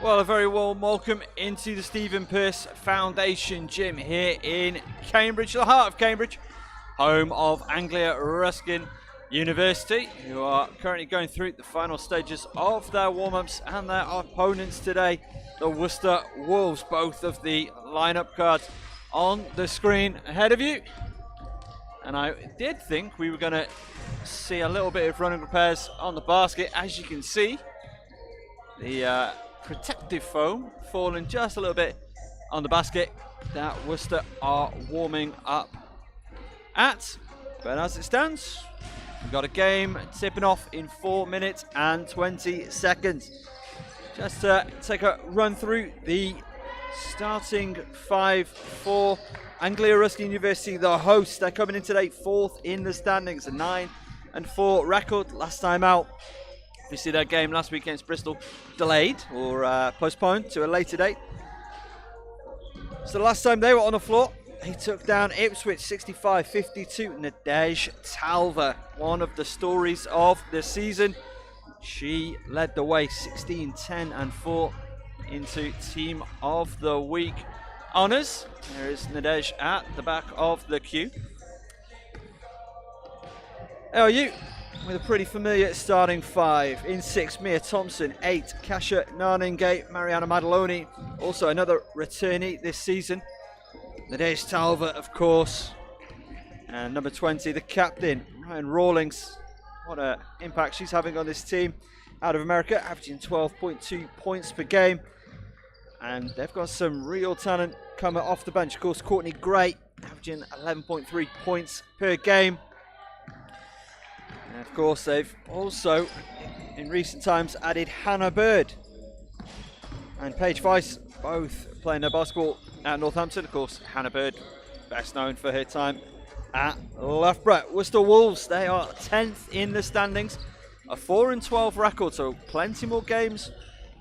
Well, a very warm welcome into the Stephen Pearce Foundation Gym here in Cambridge, the heart of Cambridge, home of Anglia Ruskin University, who are currently going through the final stages of their warm-ups, and their opponents today, the Worcester Wolves. Both of the lineup cards on the screen ahead of you. And I did think we were going to see a little bit of running repairs on the basket. As you can see, the protective foam falling just a little bit on the basket that Worcester are warming up at. But as it stands, we've got a game tipping off in 4 minutes and 20 seconds. Just take a run through the starting 5 for Anglia Ruskin University, the hosts. They're coming in today 4th in the standings, a 9-4 record. Last time out, we see their game last week against Bristol delayed or postponed to a later date. So the last time they were on the floor, they took down Ipswich 65-52. Nadej Talva, one of the stories of the season. She led the way 16-10-4 into Team of the Week honours. There is Nadej at the back of the queue. LU with a pretty familiar starting 5. In 6, Mia Thompson. 8, Kasia Narningay, Mariana Madaloni, also another returnee this season. Nadej Talva, of course. And number 20, the captain, Ryan Rawlings. What an impact she's having on this team out of America, averaging 12.2 points per game. And they've got some real talent coming off the bench. Of course, Courtney Gray, averaging 11.3 points per game. And of course, they've also, in recent times, added Hannah Bird and Paige Weiss, both playing their basketball at Northampton. Of course, Hannah Bird, best known for her time at Loughborough. Worcester Wolves, they are 10th in the standings, a 4-12 record, so plenty more games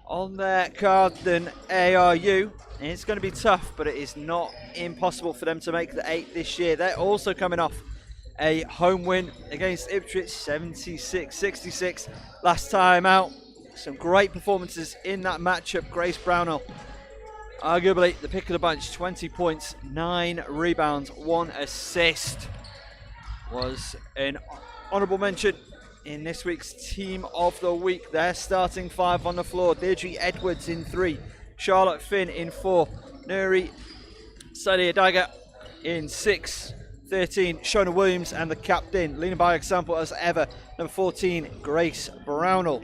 on their card than ARU. It's going to be tough, but it is not impossible for them to make the 8 this year. They're also coming off a home win against Ipswich, 76-66 last time out. Some great performances in that matchup. Grace Brownell, arguably the pick of the bunch, 20 points, 9 rebounds, 1 assist. Was an honourable mention in this week's Team of the Week. Their starting 5 on the floor. Deirdre Edwards in 3, Charlotte Finn in 4, Nuri Sadiadaga in 6, 13, Shona Williams, and the captain, leading by example as ever, number 14, Grace Brownell.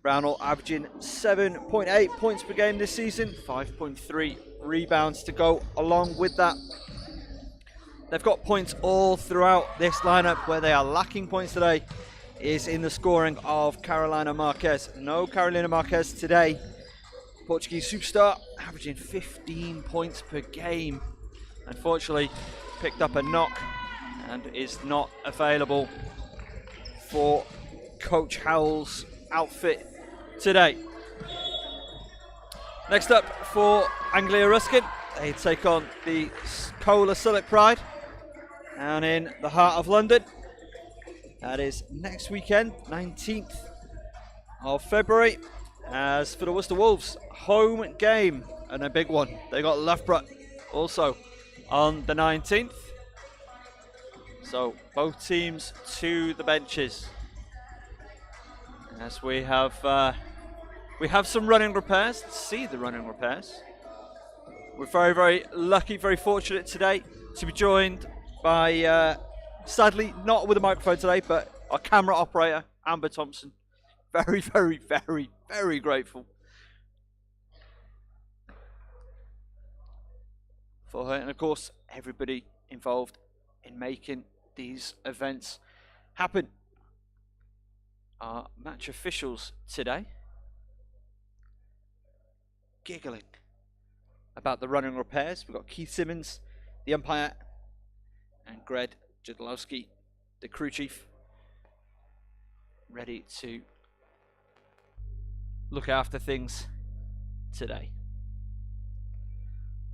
Brownell averaging 7.8 points per game this season, 5.3 rebounds to go along with that. They've got points all throughout this lineup. Where they are lacking points today is in the scoring of Carolina Marquez. No Carolina Marquez today. Portuguese superstar averaging 15 points per game. Unfortunately, picked up a knock and is not available for Coach Howell's outfit today. Next up for Anglia Ruskin, they take on the Kohler Sillick Pride down in the heart of London. That is next weekend, 19th of February. As for the Worcester Wolves, home game and a big one. They got Loughborough also on the 19th. So both teams to the benches. As we have some running repairs. Let's see the running repairs. We're very, very lucky, very fortunate today to be joined by, sadly, not with a microphone today, but our camera operator, Amber Thompson. Very, very, very, very grateful for her. And of course, everybody involved in making these events happen. Our match officials today giggling about the running repairs. We've got Keith Simmons, the umpire, and Greg Jodlowski, the crew chief, ready to look after things today.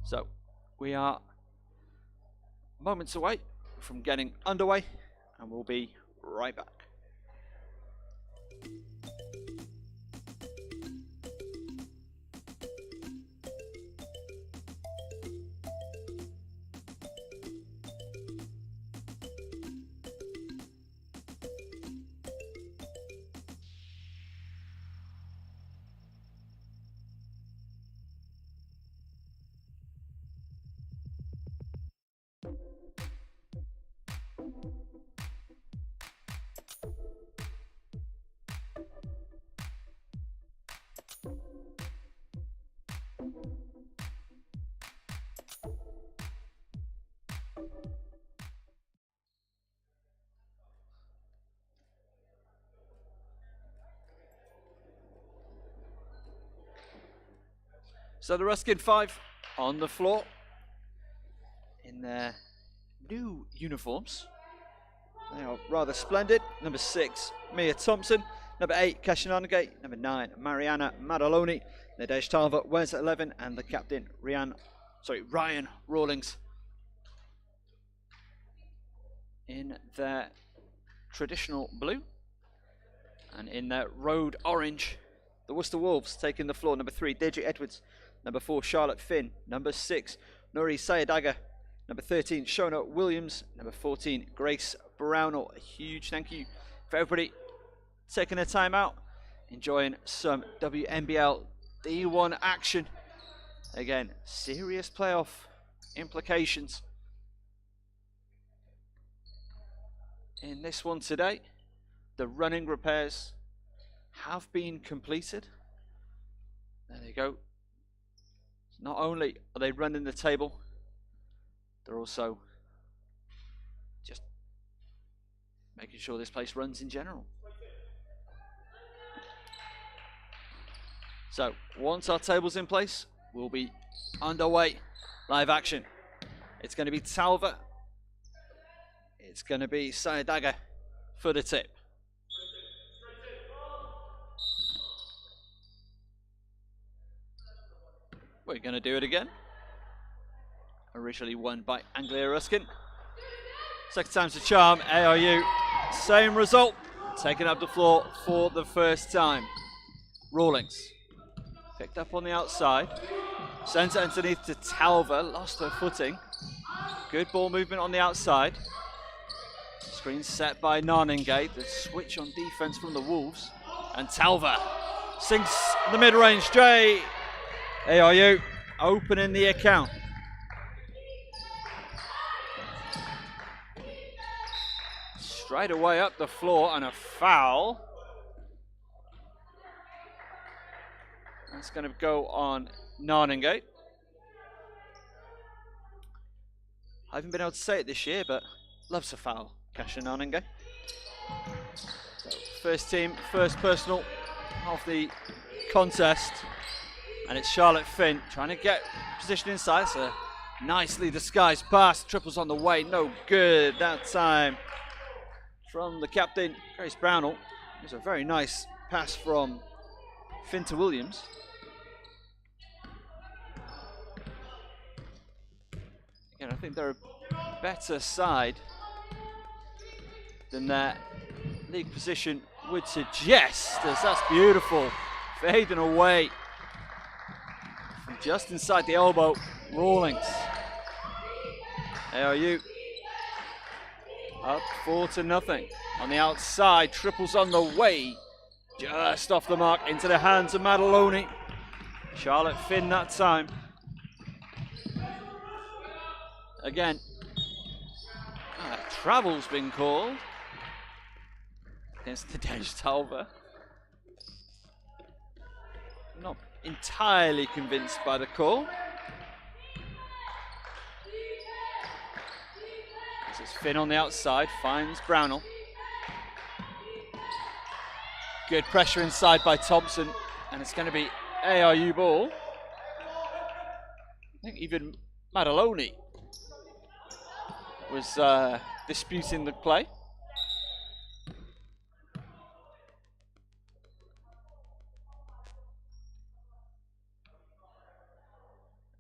So we are moments away from getting underway, and we'll be right back. So the Ruskin 5 on the floor in their new uniforms. They are rather splendid. Number 6, Mia Thompson. Number 8, Kashinanage. Number 9, Mariana Madaloni. Nadej Talva wears 11, and the captain Ryan Rawlings in their traditional blue, and in their road orange, the Worcester Wolves taking the floor. Number 3, Deirdre Edwards. Number 4, Charlotte Finn. Number 6, Nuri Sayadaga. Number 13, Shona Williams. Number 14, Grace Brownell. A huge thank you for everybody taking their time out, enjoying some WNBL D1 action. Again, serious playoff implications in this one today. The running repairs have been completed. There they go. Not only are they running the table, they're also just making sure this place runs in general. So once our table's in place, we'll be underway. Live action. It's going to be Talva. It's going to be Sayadaga for the tip. We're going to do it again. Originally won by Anglia Ruskin. Second time's a charm. ARU, same result. Taking up the floor for the first time. Rawlings. Picked up on the outside. Sent it underneath to Talva. Lost her footing. Good ball movement on the outside. Screen set by Narningay. The switch on defense from the Wolves. And Talva sinks the mid-range straight. ARU opening the account. Straight away up the floor, and a foul. That's going to go on Narningay. I haven't been able to say it this year, but loves a foul, Kasha Narningay. So first team, first personal of the contest. And it's Charlotte Finn trying to get position inside. It's a nicely disguised pass. Triples on the way, no good that time from the captain, Grace Brownell. It was a very nice pass from Finn to Williams. Again, I think they're a better side than their league position would suggest, as that's beautiful. Fading away from just inside the elbow. Rawlings. ARU up 4-0 on the outside. Triples on the way, just off the mark into the hands of Madaloni. Charlotte Finn that time. Again, travel's been called against Nadej Talva. Not entirely convinced by the call. This is Finn on the outside, finds Brownell. Good pressure inside by Thompson, and it's going to be ARU ball. I think even Madaloni was disputing the play.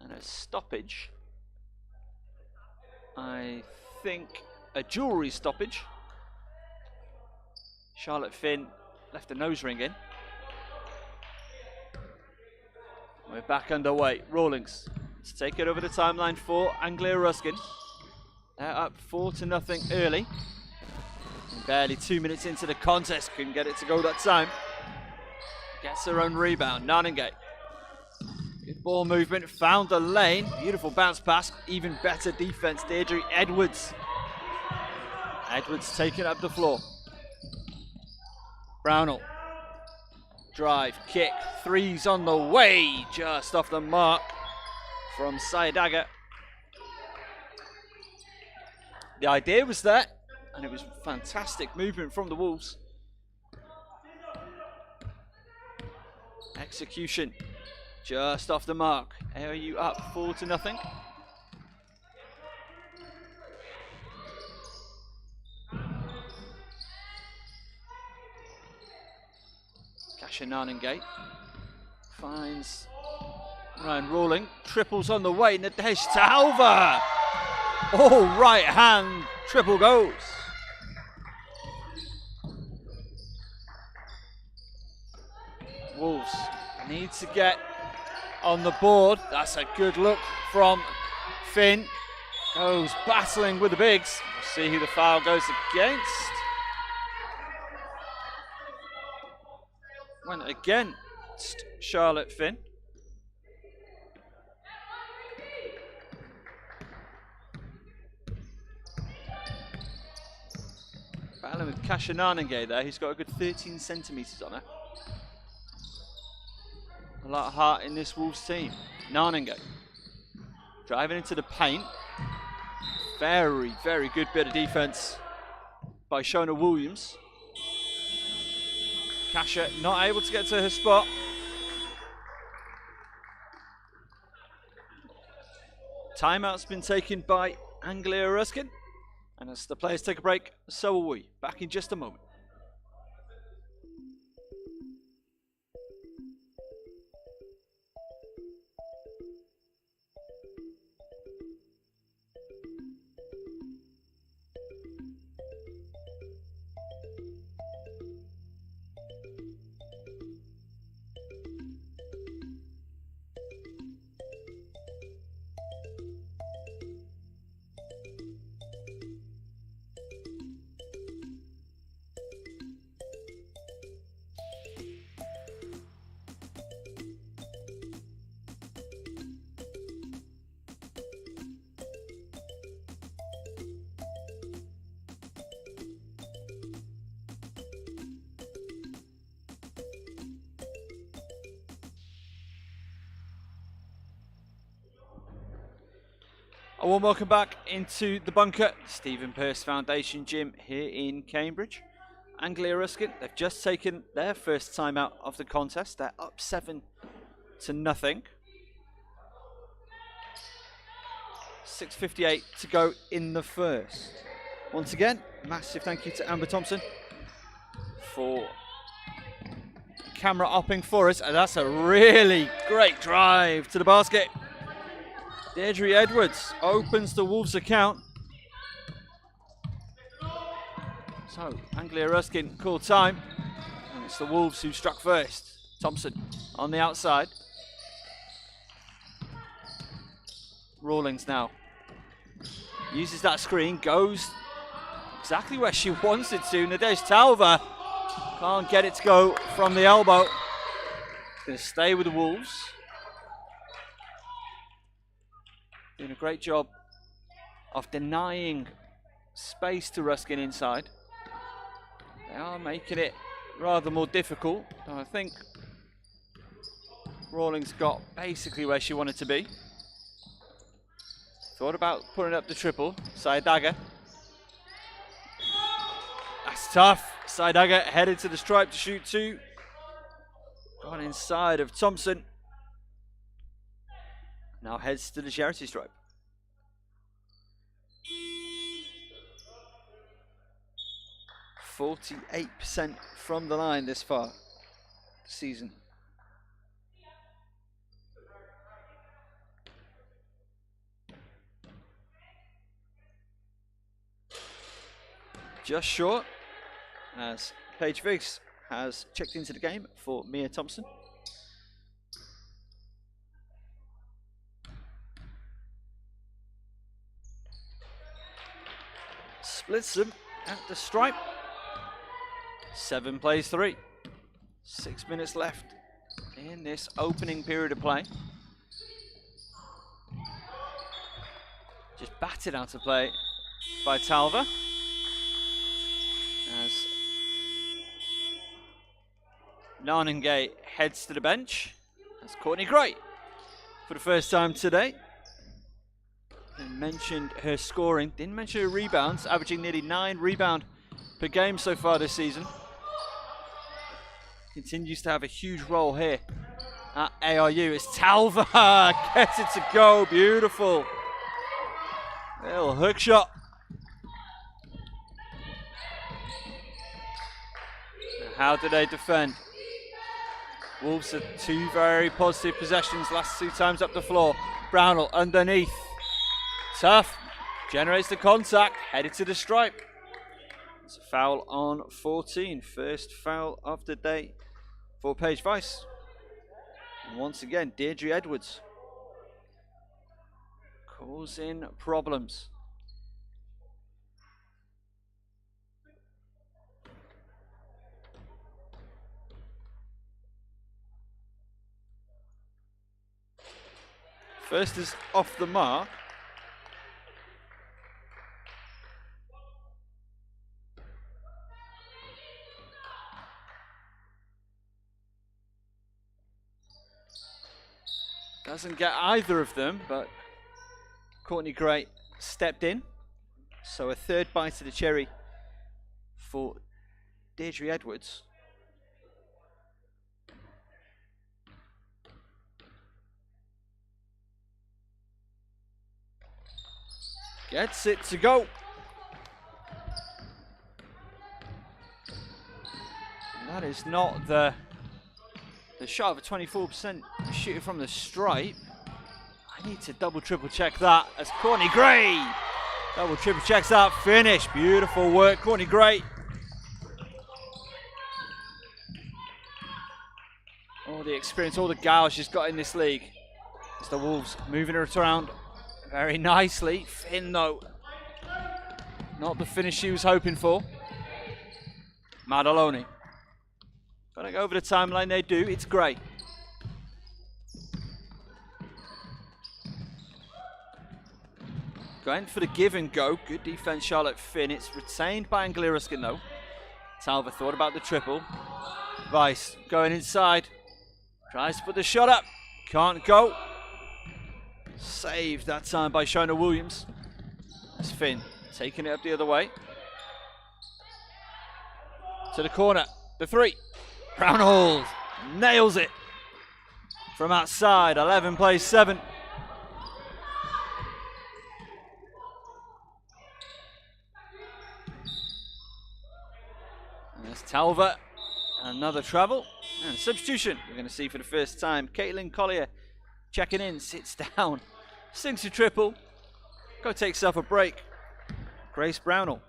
And a stoppage. I think a jewellery stoppage. Charlotte Finn left a nose ring in. We're back underway. Rawlings to take it over the timeline for Anglia Ruskin. They're up 4-0 early. And barely 2 minutes into the contest, couldn't get it to go that time. Gets her own rebound. Narningay. Good ball movement, found the lane. Beautiful bounce pass, even better defense. Deirdre Edwards. Edwards taking up the floor. Brownell. Drive, kick, threes on the way. Just off the mark from Sayadaga. The idea was there, and it was fantastic movement from the Wolves. Execution just off the mark. ARU up 4-0. Kasha Nanengate finds Ryan Rawling, triples on the way, Nadesh Talva! Oh, right hand, triple goes. Wolves need to get on the board. That's a good look from Finn. Goes battling with the bigs. We'll see who the foul goes against. Went against Charlotte Finn. Battling with Kasha Nanengate there, who's got a good 13 centimetres on her. A lot of heart in this Wolves team. Nanengate driving into the paint. Very, very good bit of defence by Shona Williams. Kasha not able to get to her spot. Timeout's been taken by Anglia Ruskin. And as the players take a break, so will we. Back in just a moment. A warm welcome back into the bunker, Stephen Pearce Foundation Gym here in Cambridge. Anglia Ruskin, they've just taken their first time out of the contest. They're up 7-0. 6:58 to go in the first. Once again, massive thank you to Amber Thompson for camera upping for us. And that's a really great drive to the basket. Deirdre Edwards opens the Wolves account. So, Anglia Ruskin call time. And it's the Wolves who struck first. Thompson on the outside. Rawlings now. Uses that screen, goes exactly where she wants it to. Nadesh Talva can't get it to go from the elbow. Going to stay with the Wolves. Doing a great job of denying space to Ruskin inside. They are making it rather more difficult. I think Rawlings got basically where she wanted to be. Thought about putting up the triple. Saidaga. That's tough. Saidaga headed to the stripe to shoot two. Gone inside of Thompson. Now heads to the charity stripe. %48% from the line this far this season. Just short, as Paige Viggs has checked into the game for Mia Thompson. Splits them at the stripe. 7 plays 3. 6 minutes left in this opening period of play. Just batted out of play by Talva. As Nanengate heads to the bench. That's Courtney Gray for the first time today. Didn't mention her scoring, didn't mention her rebounds, averaging nearly 9 rebounds per game so far this season. Continues to have a huge role here at ARU. It's Talva, gets it to go, beautiful. Little hook shot. How do they defend? Wolves had 2 very positive possessions, last 2 times up the floor. Brownell underneath. Tough, generates the contact, headed to the stripe. It's a foul on 14, first foul of the day for Paige Weiss. And once again, Deirdre Edwards causing problems. First is off the mark. Doesn't get either of them, but Courtney Gray stepped in. So a third bite of the cherry for Deirdre Edwards. Gets it to go. And that is not the shot of a 24% shooter from the stripe. I need to double triple check that as Courtney Gray double triple checks that finish. Beautiful work, Courtney Gray. All the experience, all the gals she's got in this league. It's the Wolves moving her around very nicely. Finn though, not the finish she was hoping for. Madaloni. Gonna go over the timeline, they do. It's Gray. Going for the give and go. Good defense, Charlotte Finn. It's retained by Anglia Ruskin though. Talva thought about the triple. Weiss going inside. Tries to put the shot up. Can't go. Saved that time by Shona Williams. That's Finn taking it up the other way. To the corner. The 3. Brownell nails it from outside. 11 plays 7. And there's Talva. Another travel and substitution. We're going to see for the first time. Caitlin Collier checking in, sits down, sinks a triple. Go take yourself a break. Grace Brownell.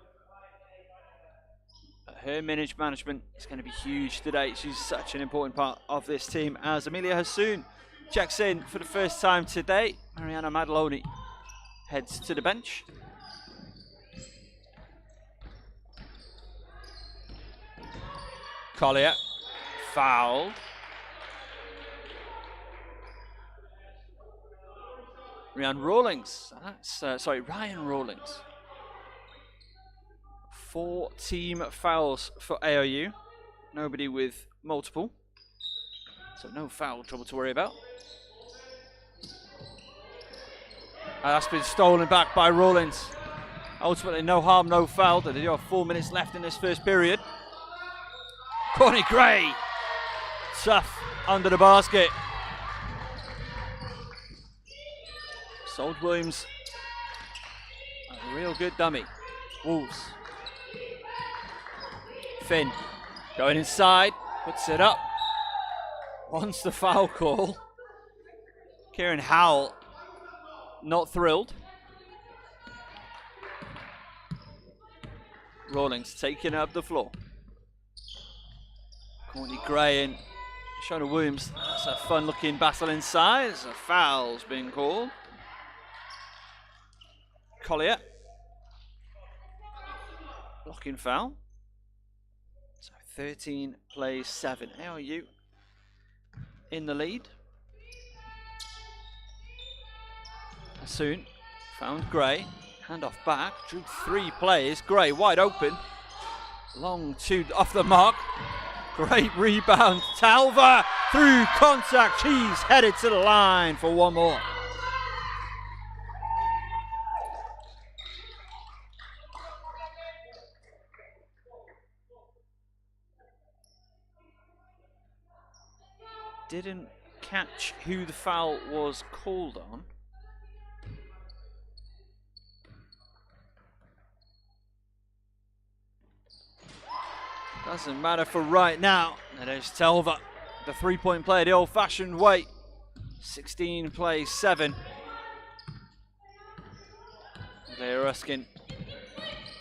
Her management is going to be huge today. She's such an important part of this team as Amelia Hassoun checks in for the first time today. Mariana Madaloni heads to the bench. Collier, foul. Ryan Rawlings, Ryan Rawlings. 4 team fouls for ARU. Nobody with multiple. So no foul trouble to worry about. That's been stolen back by Rawlings. Ultimately no harm, no foul. They do have 4 minutes left in this first period. Courtney Gray. Tough under the basket. Sold Williams. A real good dummy. Wolves. Finn going inside, puts it up. Wants the foul call. Kieran Howell not thrilled. Rawlings taking up the floor. Courtney Gray and Shona Williams. That's a fun looking battle inside. A foul's being called. Collier. Blocking foul. So 13 plays 7. ARU in the lead. Soon found Gray. Handoff back. Drew 3 plays. Gray wide open. Long 2 off the mark. Great rebound. Talva through contact. She's headed to the line for one more. Didn't catch who the foul was called on. Doesn't matter for right now. And there's Telva, the three-point player the old-fashioned way. 16 plays 7. Anglia Ruskin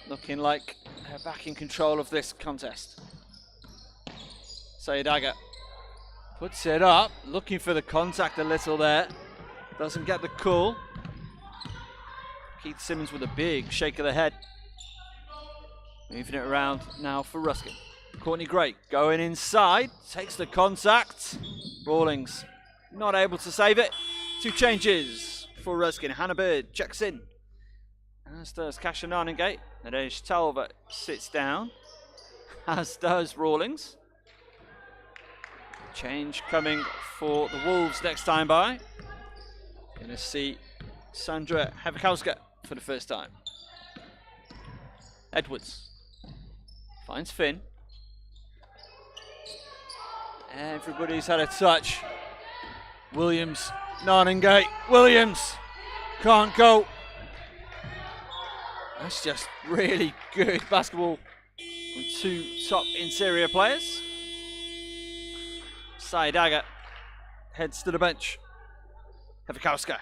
looking like they're back in control of this contest. Sayadaga puts it up, looking for the contact a little there. Doesn't get the call. Keith Simmons with a big shake of the head. Moving it around now for Ruskin. Courtney Gray going inside, takes the contact. Rawlings not able to save it. 2 changes for Ruskin. Hannah Bird checks in, as does Kasha Nanengate. Nadej Talbot sits down, as does Rawlings. Change coming for the Wolves next time by. Going to see Sandra Hevakowska for the first time. Edwards finds Finn. Everybody's had a touch. Williams, Nanengate, Williams can't go. That's just really good basketball from 2 top interior players. Sayadaga heads to the bench. Hevakowska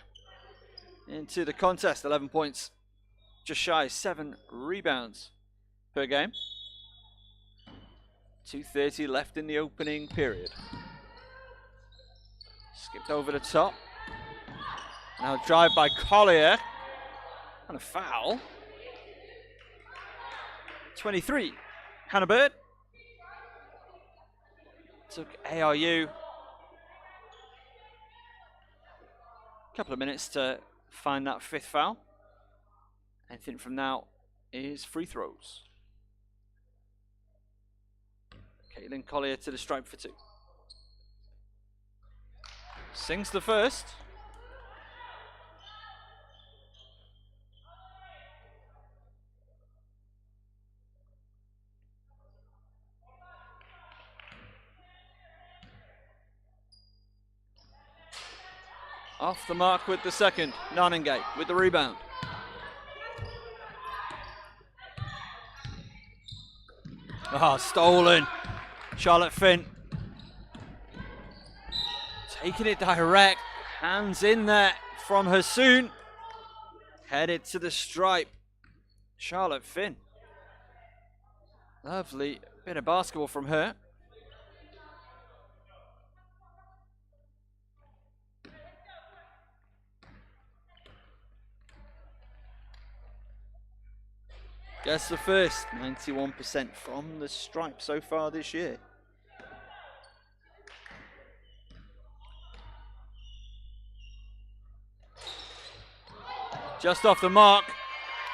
into the contest, 11 points. Just shy 7 rebounds per game. 2:30 left in the opening period. Skipped over the top. Now drive by Collier. And a foul. 23. Hannah Bird. Took ARU a couple of minutes to find that 5th foul. Anything from now is free throws. Caitlin Collier to the stripe for 2. Sings the first. Off the mark with the second. Nanengate with the rebound. Ah, stolen. Charlotte Finn. Taking it direct. Hands in there from Hassoun. Headed to the stripe. Charlotte Finn. Lovely bit of basketball from her. Gets the first, 91% from the stripe so far this year. Just off the mark.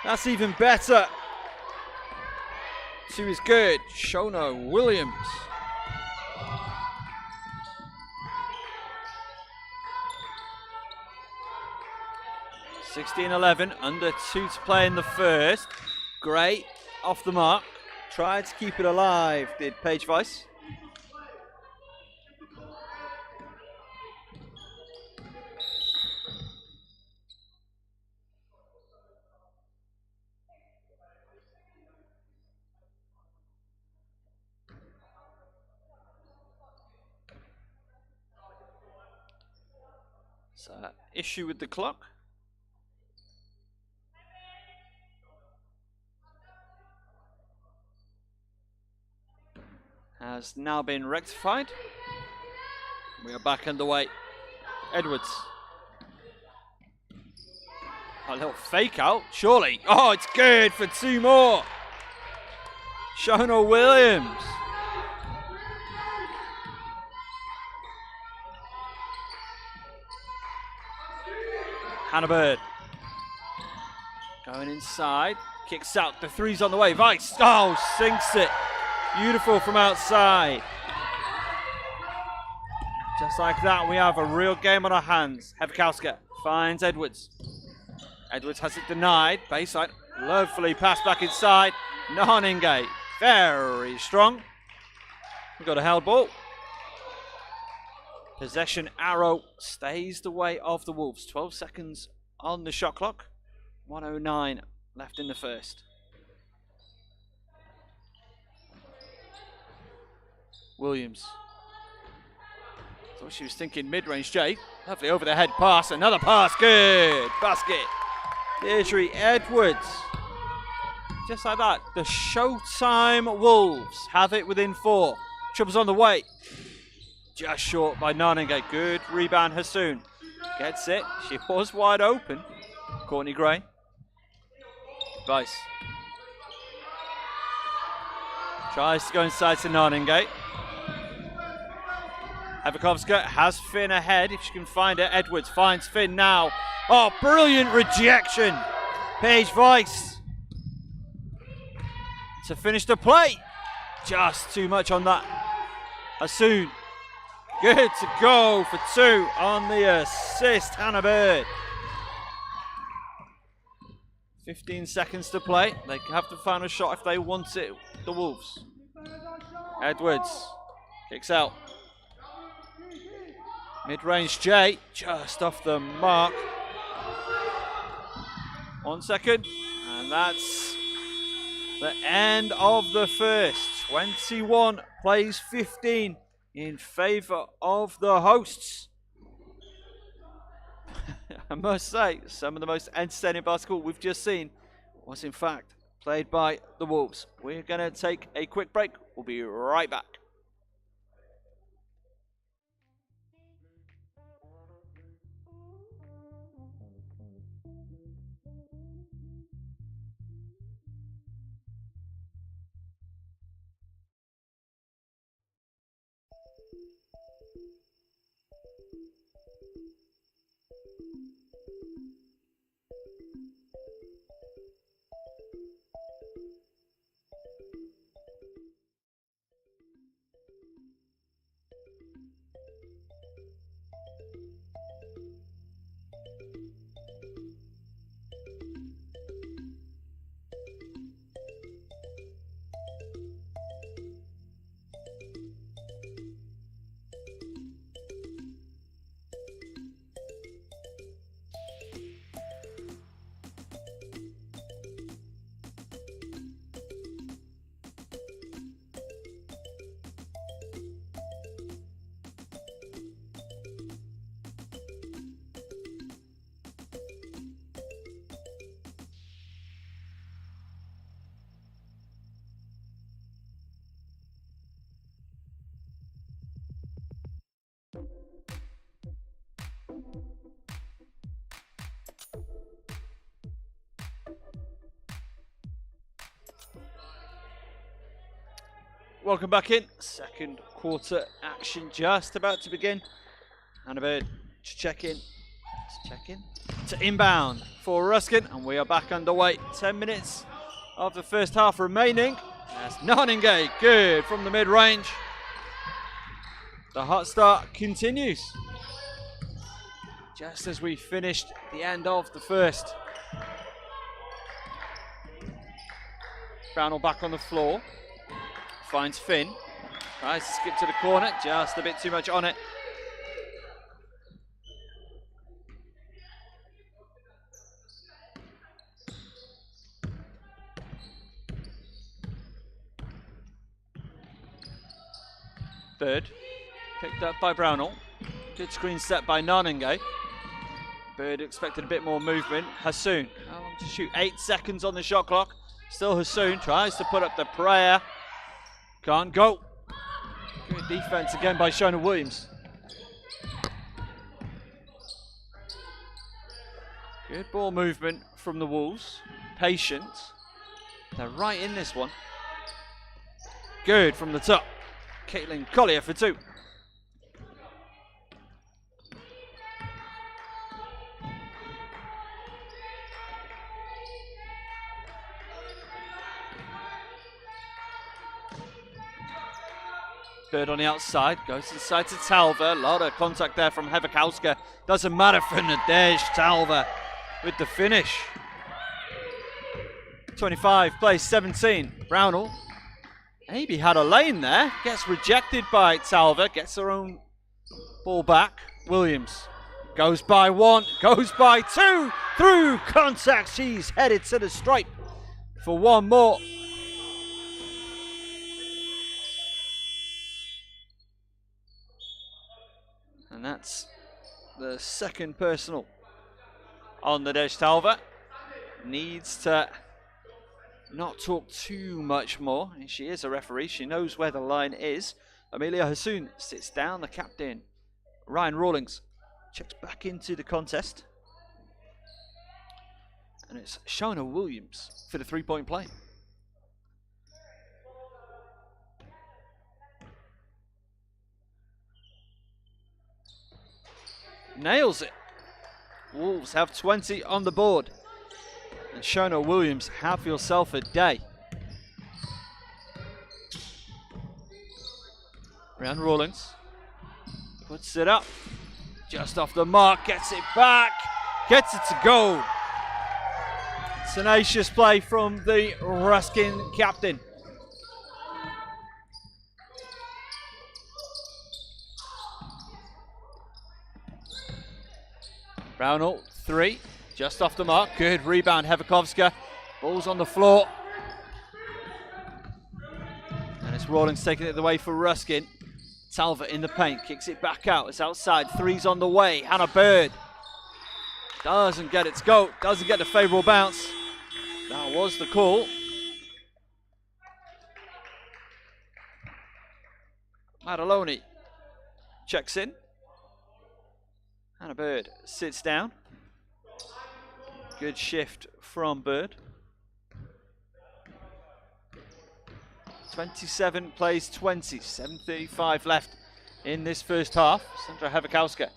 That's even better. 2 is good. Shona Williams. (16-11), under 2 to play in the first. Great, off the mark. Tried to keep it alive, did Paige Weiss. So, issue with the clock. Has now been rectified. We are back underway. Edwards. A little fake out, surely. Oh, it's good for 2 more. Shona Williams. Hannah Bird. Going inside. Kicks out. The 3's on the way. Weiss. Oh, sinks it. Beautiful from outside. Just like that, we have a real game on our hands. Hevakowska finds Edwards. Edwards has it denied. Baseline. Lovely pass back inside. Nanengate. Very strong. We've got a held ball. Possession arrow stays the way of the Wolves. 12 seconds on the shot clock. 1:09 left in the first. Williams. Thought she was thinking mid-range. Jay. Lovely over the head pass. Another pass. Good. Basket. Deirdre Edwards. Just like that. The Showtime Wolves have it within 4. Trouble's on the way. Just short by Naningay. Good rebound, Hassoun. Gets it. She was wide open. Courtney Gray. Vice. Tries to go inside to Naningay. Avakovska has Finn ahead if she can find it. Edwards finds Finn now. Oh, brilliant rejection. Paige Vice to finish the play. Just too much on that. Hassoun. Good to go for 2 on the assist. Hannah Bird. 15 seconds to play. They have the final shot if they want it. The Wolves. Edwards kicks out. Mid-range Jay, just off the mark. 1 second, and that's the end of the first. 21 plays 15 in favour of the hosts. I must say, some of the most entertaining basketball we've just seen was in fact played by the Wolves. We're going to take a quick break. We'll be right back. Welcome back in. Second quarter action just about to begin. Hannah Bird to check in. To inbound for Ruskin, and we are back underway. 10 minutes of the first half remaining. That's Naningay, good from the mid-range. The hot start continues. Just as we finished the end of the first. Brownell back on the floor. Finds Finn. Tries to skip to the corner. Just a bit too much on it. Bird. Picked up by Brownell. Good screen set by Naningay. Bird expected a bit more movement. Hassoun. How long to shoot? 8 seconds on the shot clock. Still Hassoun. Tries to put up the prayer. Can't go. Good defense again by Shona Williams. Good ball movement from the Wolves. Patient. They're right in this one. Good from the top. Caitlin Collier for 2. Bird on the outside, goes inside to Talver. A lot of contact there from Hevakowska. Doesn't matter for Nadej Talver with the finish. 25 plays 17. Brownell maybe had a lane there. Gets rejected by Talver. Gets her own Ball back. Williams goes by one, goes by two. Through contact, she's headed to the stripe for one more. And that's the second personal on Nadej Talva. Needs to not talk too much more. She is a referee. She knows where the line is. Amelia Hassoun sits down. The captain, Ryan Rawlings, checks back into the contest. And it's Shona Williams for the three-point play. Nails it. Wolves have 20 on the board. And Shona Williams, have yourself a day. Ryan Rawlings puts it up. Just off the mark, gets it back. Gets it to go. Tenacious play from the Ruskin captain. Brownell, three, just off the mark. Good rebound, Hevakovska. Ball's on the floor. And it's Rawlings taking it away for Ruskin. Talva in the paint, kicks it back out. It's outside, three's on the way. Hannah Bird doesn't get it to go, doesn't get the favourable bounce. That was the call. Mataloni checks in. Hannah Bird sits down. Good shift from Bird. 27 plays 20, 7:35 left in this first half. Sandra Hevakovska.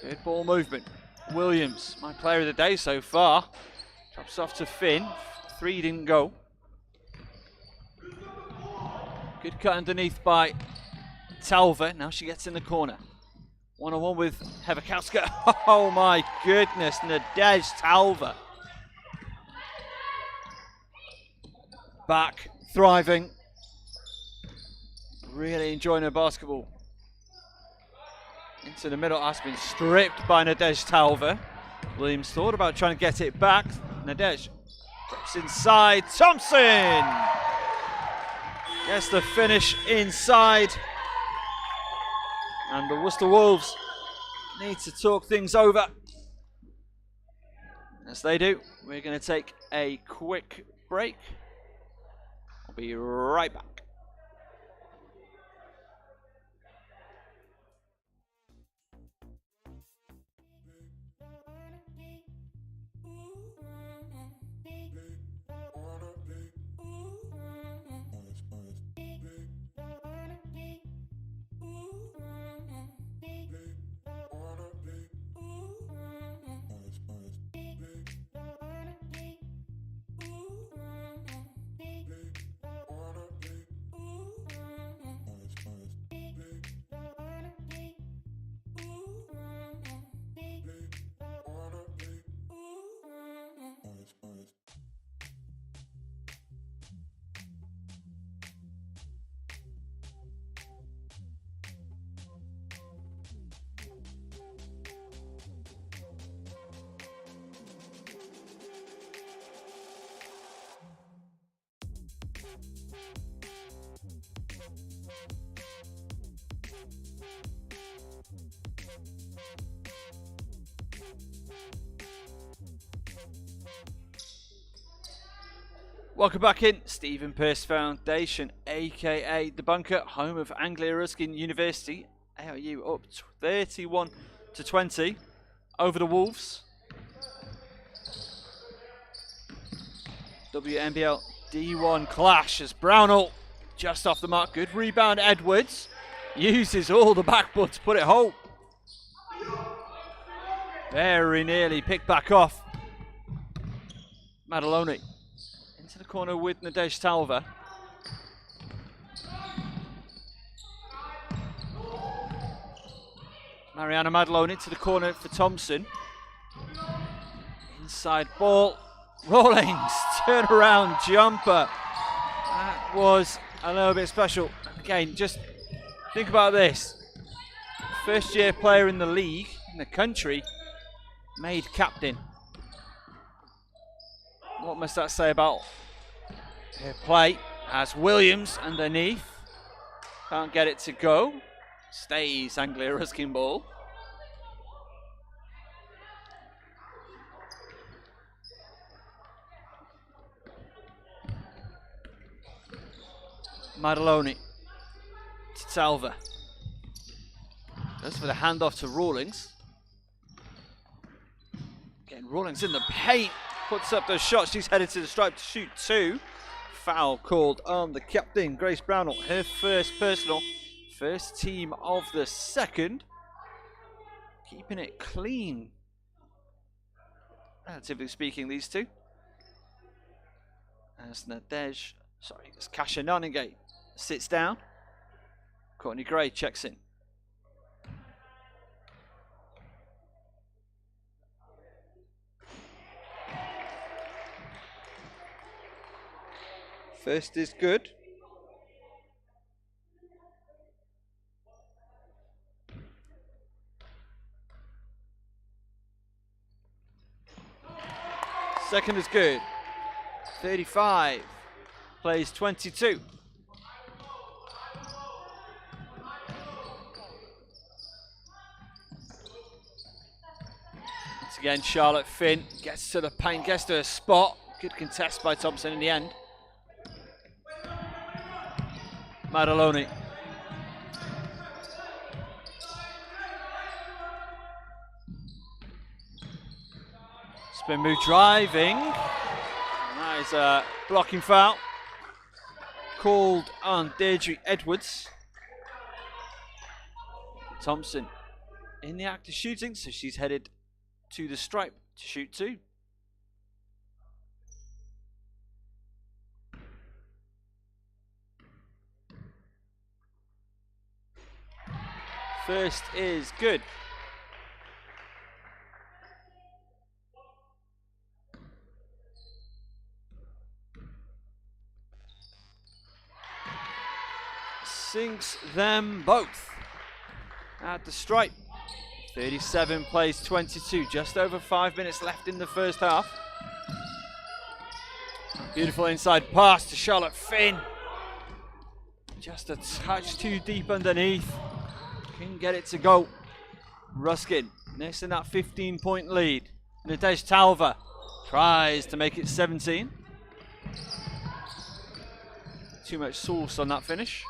Good ball movement. Williams, my player of the day so far. Drops off to Finn. Three didn't go. Good cut underneath by Talva. Now she gets in the corner. One-on-one with Hevakovska. Oh my goodness, Nadej Talva. Back, thriving. Really enjoying her basketball. Into the middle, has been stripped by Nadej Talva. Williams thought about trying to get it back. Nadej drops inside. Thompson gets the finish inside. And the Worcester Wolves need to talk things over. As they do, we're going to take a quick break. I'll be right back. Welcome back in. Stephen Pearce Foundation, aka The Bunker, home of Anglia Ruskin University. ARU up 31-20 over the Wolves. WNBL D1 clash as Brownell just off the mark. Good rebound, Edwards. Uses all the backboard to put it home. Very nearly picked back off. Mataloni into the corner with Nadej Talva. Mariana Mataloni to the corner for Thompson. Inside ball. Rawlings, turnaround jumper. That was a little bit special. Again, just think about this. First year player in the league, in the country, made captain. What must that say about her play? As Williams underneath. Can't get it to go. Stays Anglia Ruskin ball. Madaloni to Talva. Goes for the handoff to Rawlings. Again, Rawlings in the paint. Puts up the shot. She's headed to the stripe to shoot 2. Foul called on the captain, Grace Brownell. Her first personal. First team of the second. Keeping it clean. Relatively speaking, these two. As Kasha Noningate sits down. Courtney Gray checks in. First is good. Second is good. 35. Plays 22. Once again, Charlotte Finn gets to the paint, gets to a spot. Good contest by Thompson in the end. Madaloni. Spin move driving. That is a blocking foul. Called on Deirdre Edwards. Thompson in the act of shooting, so she's headed to the stripe to shoot 2. First is good. Sinks them both at the stripe. 37 plays 22. Just over 5 minutes left in the first half. Beautiful inside pass to Charlotte Finn. Just a touch too deep underneath. Couldn't get it to go. Ruskin next in that 15-point lead. Nadej Talva tries to make it 17. Too much sauce on that finish.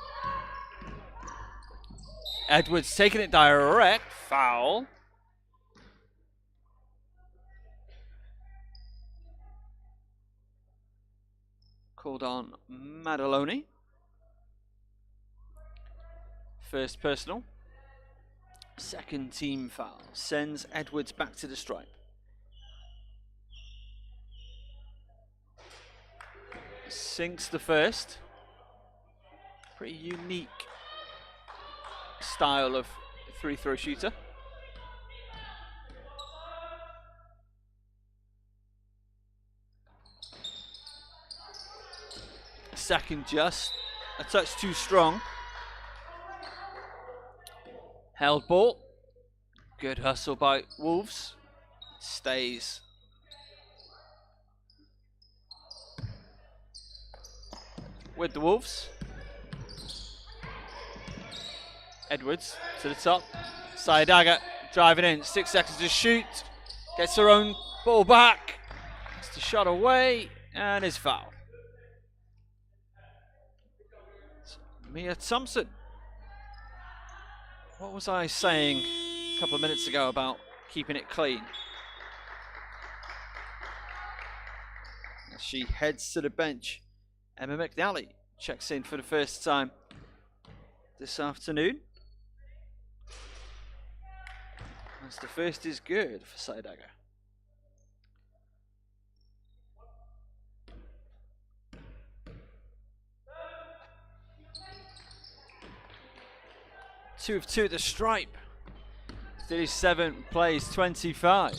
Edwards taking it direct. Foul. Called on Madaloni. First personal. Second team foul. Sends Edwards back to the stripe. Sinks the first. Pretty unique style of free throw shooter. Second just a touch too strong. Held ball. Good hustle by Wolves. Stays. With the Wolves. Edwards to the top. Sayadaga driving in. 6 seconds to shoot. Gets her own ball back. Gets the shot away and is fouled. Mia Thompson. What was I saying a couple of minutes ago about keeping it clean? As she heads to the bench, Emma McNally checks in for the first time this afternoon. As the first is good for Sayadaga. Two of two at the stripe. 37 plays 25.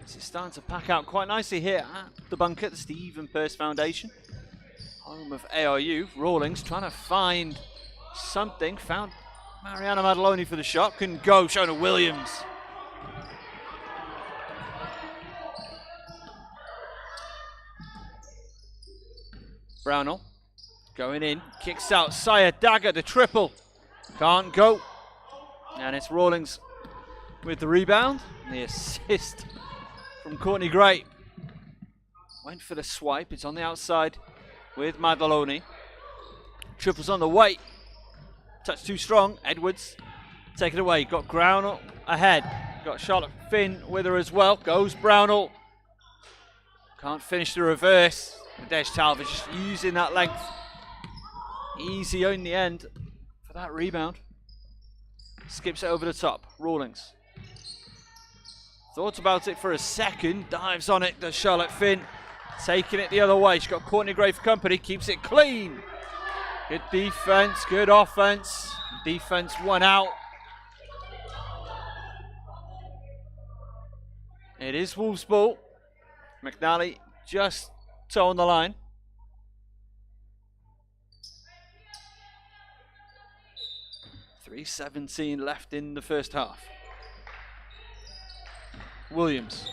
This is starting to pack out quite nicely here at the bunker, the Stephen Peirce Foundation. home of ARU. Rawlings trying to find something. Found Mariana Maddaloni for the shot. Couldn't go. Shona Williams. Brownell going in. Kicks out. Saya Dagger, the triple. Can't go. And it's Rawlings with the rebound. The assist from Courtney Gray. Went for the swipe. It's on the outside with Maddaloni. Triples on the way. Touch too strong. Edwards take it away. Got Brownell ahead. Got Charlotte Finn with her as well. Goes Brownell. Can't finish the reverse. Nadesh Talvich just using that length. Easy in the end for that rebound. Skips it over the top. Rawlings. Thought about it for a second. Dives on it. Does Charlotte Finn. Taking it the other way. She's got Courtney Gray for company. Keeps it clean. Good defense. Good offense. Defense won out. It is Wolves ball. McNally just toe on the line. .317 left in the first half. Williams.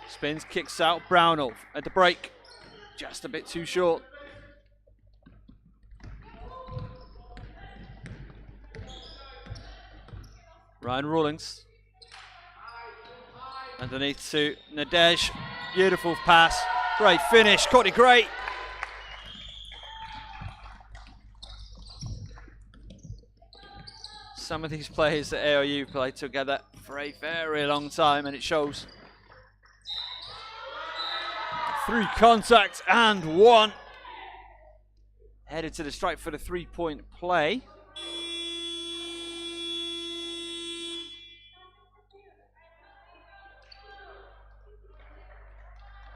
Spins, kicks out. Brownell at the break. Just a bit too short. Ryan Rawlings. Underneath to Nadej. Beautiful pass. Great finish. Courtney Gray. Some of these players at ARU played together for a very long time, and it shows. 3 contacts and 1. Headed to the strike for the 3-point play.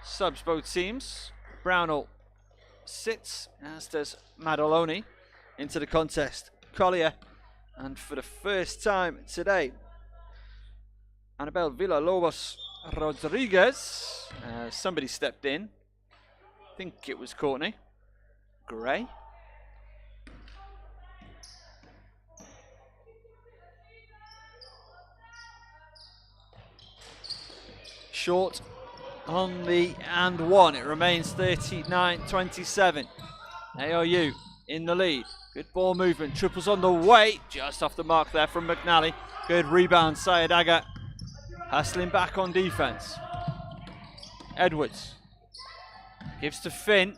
Subs both teams. Brownell sits, as does Maddaloni, into the contest. Collier, and for the first time today, Annabelle Villalobos Rodriguez. Somebody stepped in. I think it was Courtney Gray. Short on the and 1. It remains 39-27. ARU in the lead. Good ball movement. Triples on the way. Just off the mark there from McNally. Good rebound. Sayadaga hustling back on defense. Edwards gives to Finn.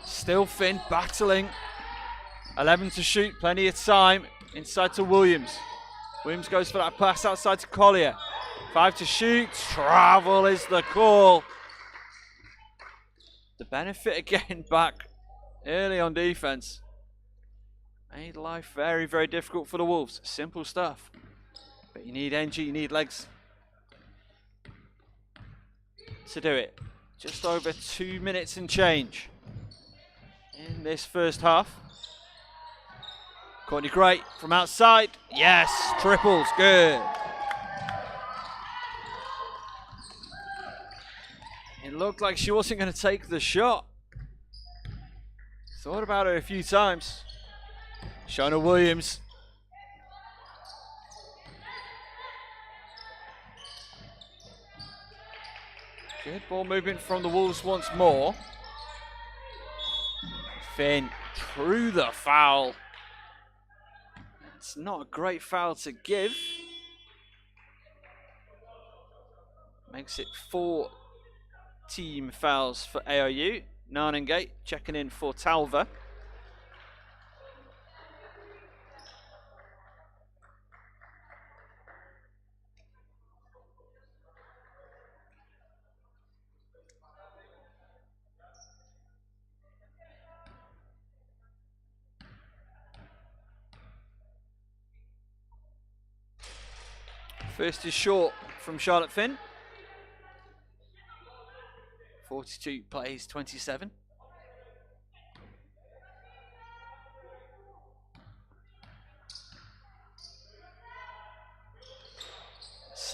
Still Finn battling. 11 to shoot. Plenty of time. Inside to Williams. Williams goes for that pass outside to Collier. 5 to shoot. Travel is the call. The benefit of getting back early on defense made life very, very difficult for the Wolves. Simple stuff. But you need energy, you need legs to do it. Just over 2 minutes and change in this first half. Courtney Gray from outside. Yes, triples, good. It looked like she wasn't going to take the shot. Thought about it a few times. Shona Williams. Good ball movement from the Wolves once more. Finn through the foul. It's not a great foul to give. Makes it 4 team fouls for ARU. Narningate checking in for Talva. First is short from Charlotte Finn. 42 plays 27.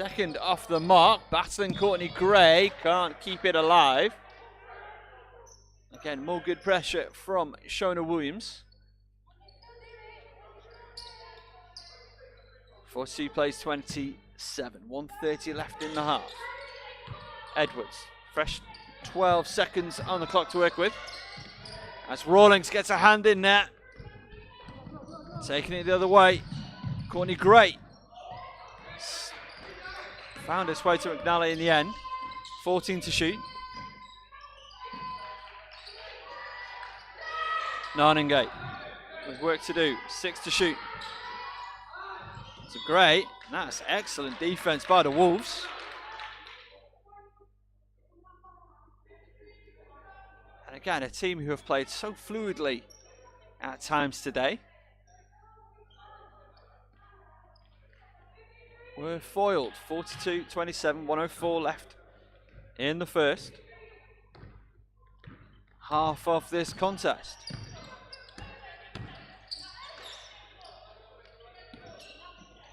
Second off the mark, battling Courtney Gray, can't keep it alive. Again, more good pressure from Shona Williams. 42 plays 27. 1:30 left in the half. Edwards, fresh 12 seconds on the clock to work with. As Rawlings gets a hand in there. Taking it the other way. Courtney Gray found its way to McNally in the end. 14 to shoot. Narningate with work to do. 6 to shoot. It's a great. That's excellent defense by the Wolves. And again, a team who have played so fluidly at times today. Were foiled. 42-27, 104 left in the first half of this contest.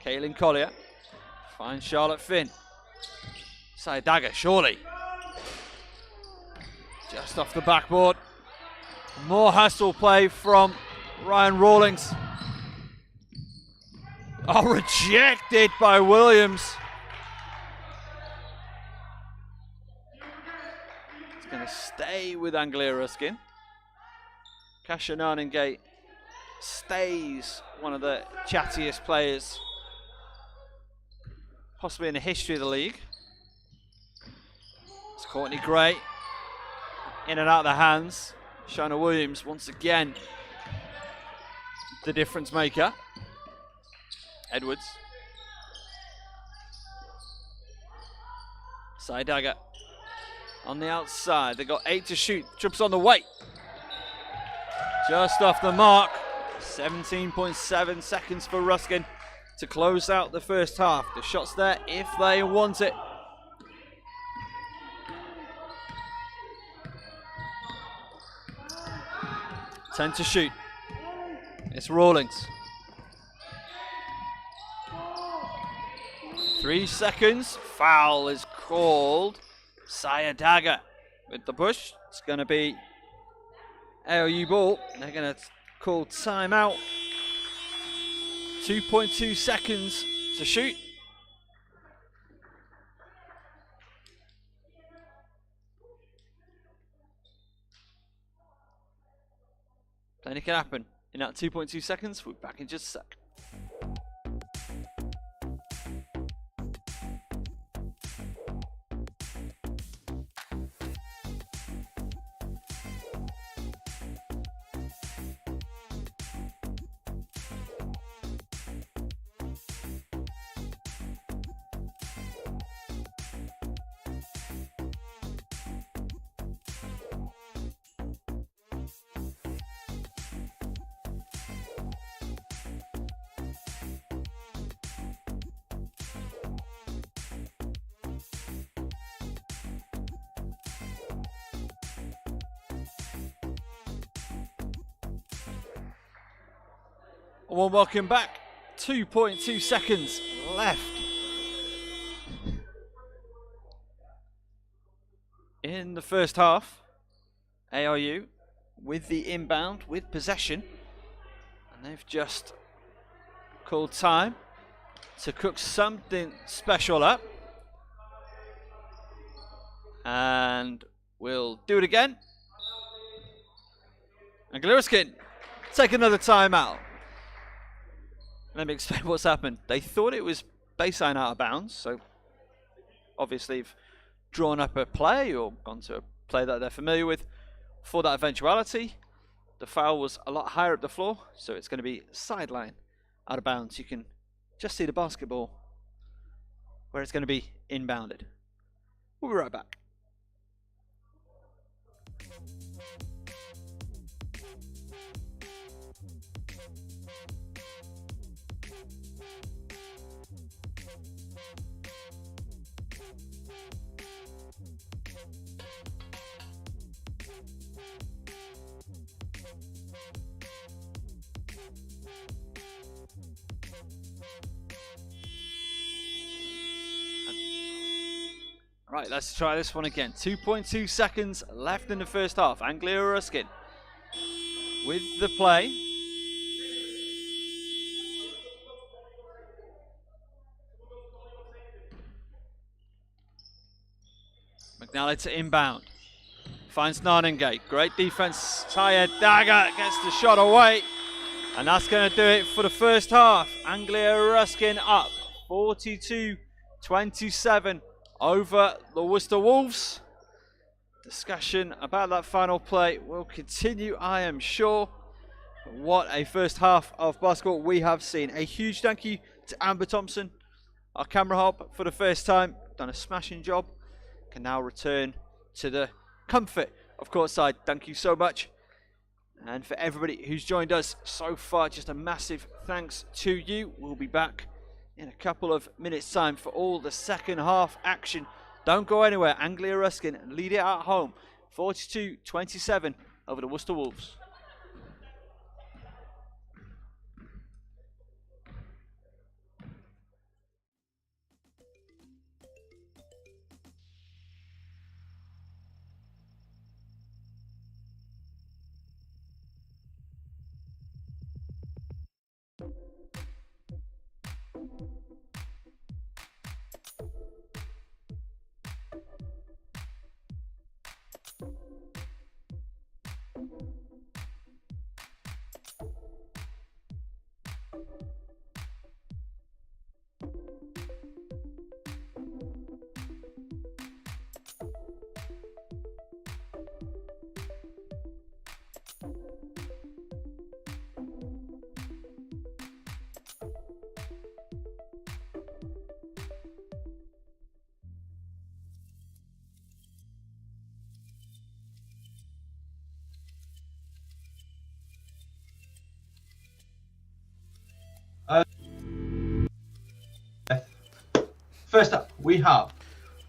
Kaylin Collier finds Charlotte Finn. Side dagger, surely. Just off the backboard. More hustle play from Ryan Rawlings. Oh, rejected by Williams. It's going to stay with Anglia Ruskin. Kasia Narningate stays one of the chattiest players possibly in the history of the league. It's Courtney Gray. In and out of the hands. Shona Williams once again the difference maker. Edwards. Side dagger on the outside. They got 8 to shoot. Jumps on the way. Just off the mark. 17.7 seconds for Ruskin to close out the first half. The shots there if they want it. Ten to shoot. It's Rawlings. 3 seconds. Foul is called. Saya Dagger with the push. It's going to be ALU ball. They're going to call timeout. 2.2 seconds to shoot. Plenty can happen in that 2.2 seconds. We'll be back in just a sec. Well, welcome back. 2.2 seconds left in the first half. ARU with the inbound, with possession. And they've just called time to cook something special up. And we'll do it again. Anglia Ruskin take another timeout. Let me explain what's happened. They thought it was baseline out of bounds, so obviously they've drawn up a play or gone to a play that they're familiar with for that eventuality. The foul was a lot higher up the floor, so it's going to be sideline out of bounds. You can just see the basketball where it's going to be inbounded. We'll be right back. Right, let's try this one again. 2.2 seconds left in the first half. Anglia Ruskin with the play. McNally to inbound. Finds Narningate. Great defense. Taya Dagger gets the shot away. And that's going to do it for the first half. Anglia Ruskin up 42-27 over the Worcester Wolves. Discussion about that final play will continue, I am sure. What a first half of basketball we have seen. A huge thank you to Amber Thompson, our camera hub, for the first time. Done a smashing job. Can now return to the comfort of courtside. Thank you so much. And for everybody who's joined us so far, just a massive thanks to you. We'll be back in a couple of minutes' time for all the second half action. Don't go anywhere. Anglia Ruskin lead it at home, 42-27 over the Worcester Wolves. First up, we have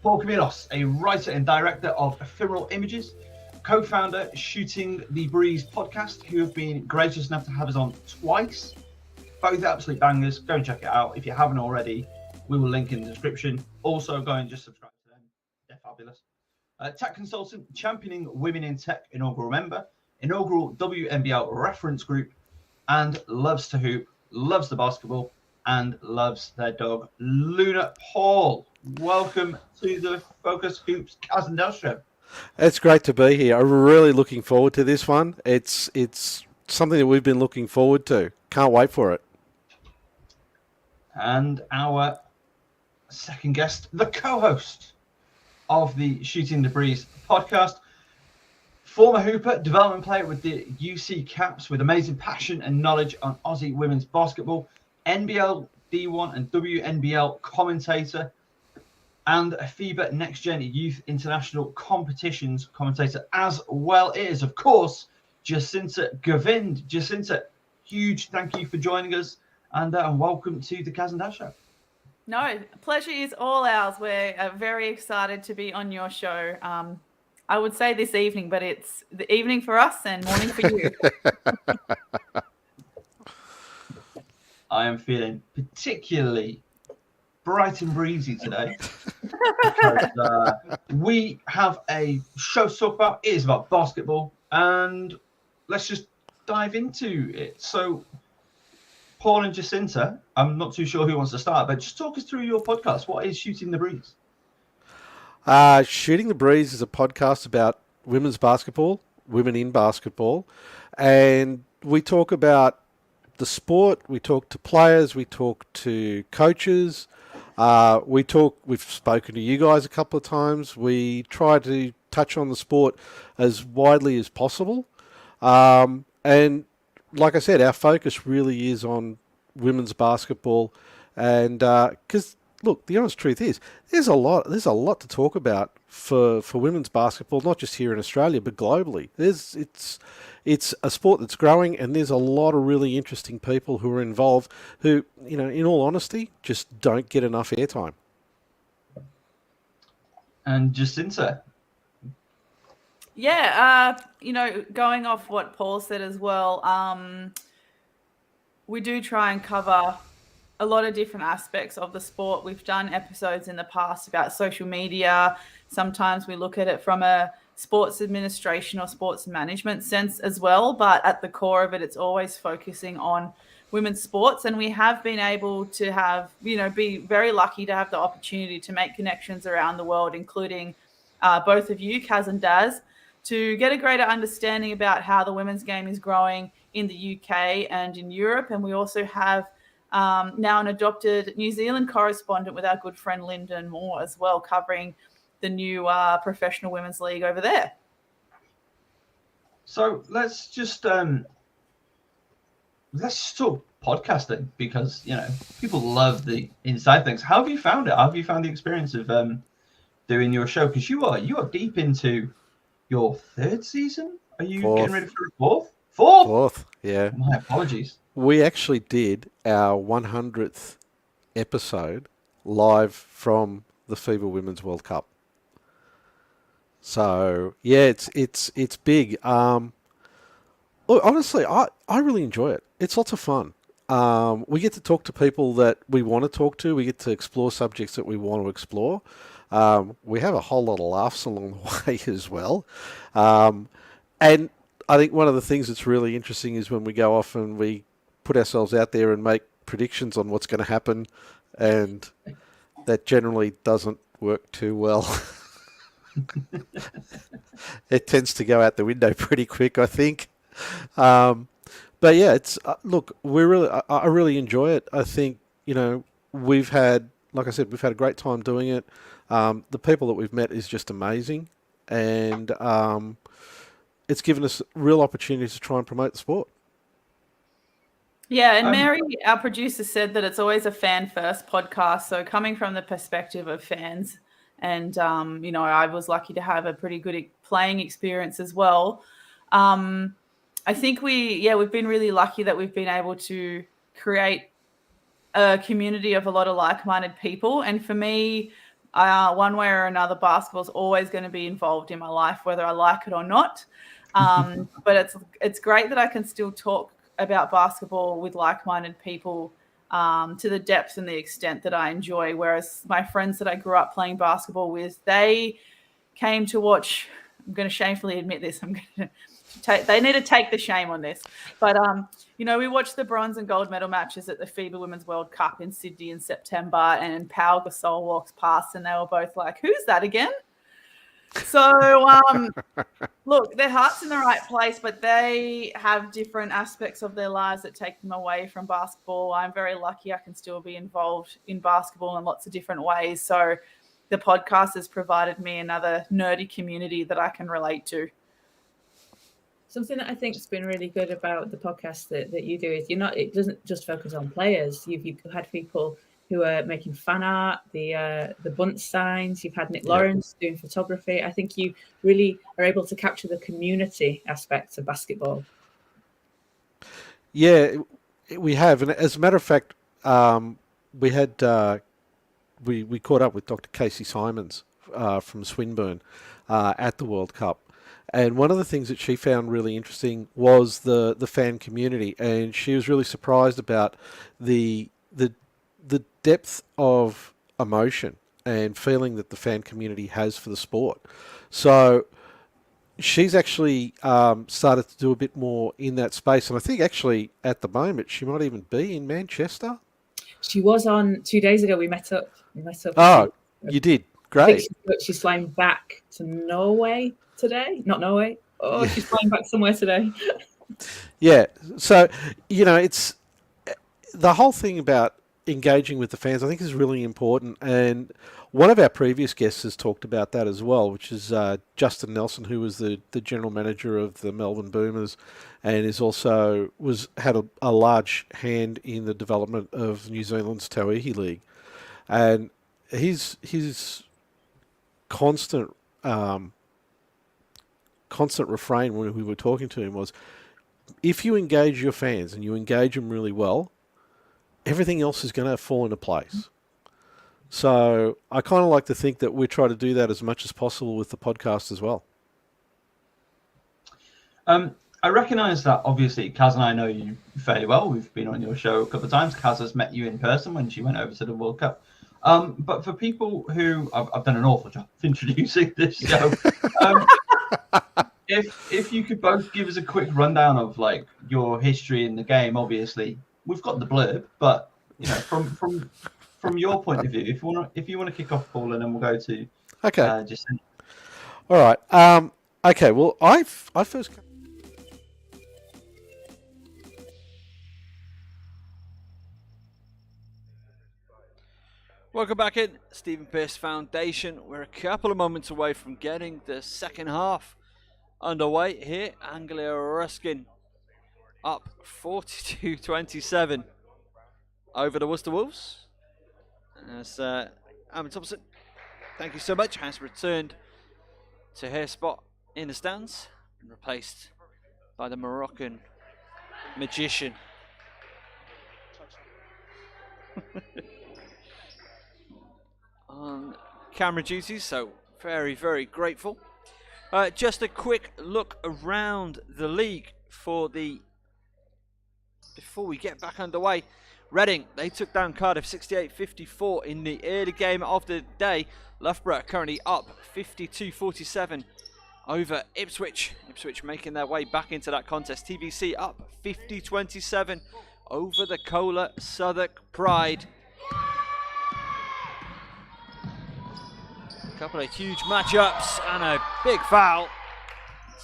Paul Camilos, a writer and director of Ephemeral Images, co-founder Shooting the Breeze podcast, who have been gracious enough to have us on twice. Both absolute bangers. Go and check it out. If you haven't already, we will link in the description. Also, go and just subscribe to them. They're fabulous. Tech consultant, championing women in tech, inaugural member, inaugural WNBL reference group, and loves to hoop, loves the basketball, and loves their dog, Luna Paul. Welcome to the FocusHoops Kaz and Del show. It's great to be here. I'm really looking forward to this one. It's something that we've been looking forward to. Can't wait for it. And our second guest, the co-host of the Shooting the Breeze podcast, former hooper, development player with the UC Caps, with amazing passion and knowledge on Aussie women's basketball, NBL, D1 and WNBL commentator, and a FIBA Next Gen Youth International Competitions commentator as well. It is, of course, Jacinta Govind. Jacinta, huge thank you for joining us, and welcome to the Kaz and Dash show. No, pleasure is all ours. We're very excited to be on your show. I would say this evening, but it's the evening for us and morning for you. I am feeling particularly bright and breezy today because we have a show to talk about. It is about basketball, and let's just dive into it. So, Paul and Jacinta, I'm not too sure who wants to start, but just talk us through your podcast. What is Shooting the Breeze? Shooting the Breeze is a podcast about women's basketball, women in basketball, and we talk about the sport. We talk to players, we talk to coaches, we've spoken to you guys a couple of times. We try to touch on the sport as widely as possible. And like I said, our focus really is on women's basketball. And because, look, the honest truth is there's a lot to talk about for women's basketball, not just here in Australia, but globally. It's a sport that's growing, and there's a lot of really interesting people who are involved who, in all honesty, just don't get enough airtime. And Jacinta? Yeah, going off what Paul said as well, we do try and cover a lot of different aspects of the sport. We've done episodes in the past about social media. Sometimes we look at it from a sports administration or sports management sense as well. But at the core of it, it's always focusing on women's sports. And we have been able to have, be very lucky to have the opportunity to make connections around the world, including both of you, Kaz and Daz, to get a greater understanding about how the women's game is growing in the UK and in Europe. And we also have now an adopted New Zealand correspondent with our good friend Lyndon Moore as well, covering the new professional women's league over there. So let's just talk podcasting, because people love the inside things. How have you found it? How have you found the experience of doing your show? Because you are deep into your third season. Are you getting ready for a fourth? Fourth, yeah. My apologies. We actually did our 100th episode live from the FIBA Women's World Cup. So yeah, it's big. Look, honestly, I really enjoy it. It's lots of fun. We get to talk to people that we want to talk to. We get to explore subjects that we want to explore. We have a whole lot of laughs along the way as well. And I think one of the things that's really interesting is when we go off and we put ourselves out there and make predictions on what's going to happen, and that generally doesn't work too well. It tends to go out the window pretty quick, I think. But yeah, it's look, I really enjoy it. I think we've had, like I said, we've had a great time doing it. The people that we've met is just amazing, and it's given us real opportunities to try and promote the sport. Yeah, and Mary, our producer, said that it's always a fan-first podcast. So coming from the perspective of fans, and I was lucky to have a pretty good playing experience as well. I think we've been really lucky that we've been able to create a community of a lot of like-minded people. And for me, one way or another, basketball is always going to be involved in my life, whether I like it or not. But it's great that I can still talk about basketball with like-minded people to the depth and the extent that I enjoy. Whereas my friends that I grew up playing basketball with, they came to watch. I'm going to shamefully admit this. They need to take the shame on this. But, we watched the bronze and gold medal matches at the FIBA Women's World Cup in Sydney in September, and Pau Gasol walks past and they were both like, who's that again? So, look, their heart's in the right place, but they have different aspects of their lives that take them away from basketball. I'm very lucky I can still be involved in basketball in lots of different ways. So the podcast has provided me another nerdy community that I can relate to. Something that I think has been really good about the podcast that you do is it doesn't just focus on players. You've had people who are making fan art, the bunt signs. You've had Nick Lawrence doing photography. I think you really are able to capture the community aspects of basketball. Yeah, we have. And as a matter of fact, we had we caught up with Dr. Casey Simons from Swinburne at the World Cup. And one of the things that she found really interesting was the fan community, and she was really surprised about the depth of emotion and feeling that the fan community has for the sport. So she's actually started to do a bit more in that space, and I think actually at the moment she might even be in Manchester. She was on 2 days ago. We met up. Oh, you did? Great. I think she's flying back to Norway today. Not Norway. Oh, she's flying back somewhere today. Yeah. So, it's the whole thing about engaging with the fans, I think, is really important. And one of our previous guests has talked about that as well, which is Justin Nelson, who was the general manager of the Melbourne Boomers, and is also had a large hand in the development of New Zealand's Tauihi League. And his constant refrain when we were talking to him was, if you engage your fans and you engage them really well, everything else is going to fall into place. So I kind of like to think that we try to do that as much as possible with the podcast as well. I recognise that obviously Kaz and I know you fairly well. We've been on your show a couple of times. Kaz has met you in person when she went over to the World Cup. But for people who I've done an awful job of introducing this show, if you could both give us a quick rundown of like your history in the game. Obviously, we've got the blurb, but you know, from your point of view, if you want to kick off, Paul, and then we'll go to Okay. just. All right. Okay. Well, I first. Welcome back in, Stephen Pearce Foundation. We're a couple of moments away from getting the second half underway here. Anglia Ruskin up 42-27 over the Worcester Wolves. As Alan Thompson, thank you so much, has returned to her spot in the stands and replaced by the Moroccan magician. On camera duties, so very, very grateful. Just a quick look around the league before we get back underway. Reading, they took down Cardiff 68-54 in the early game of the day. Loughborough currently up 52-47 over Ipswich. Ipswich making their way back into that contest. TBC up 50-27 over the Kohler Southwark Pride. A couple of huge matchups and a big foul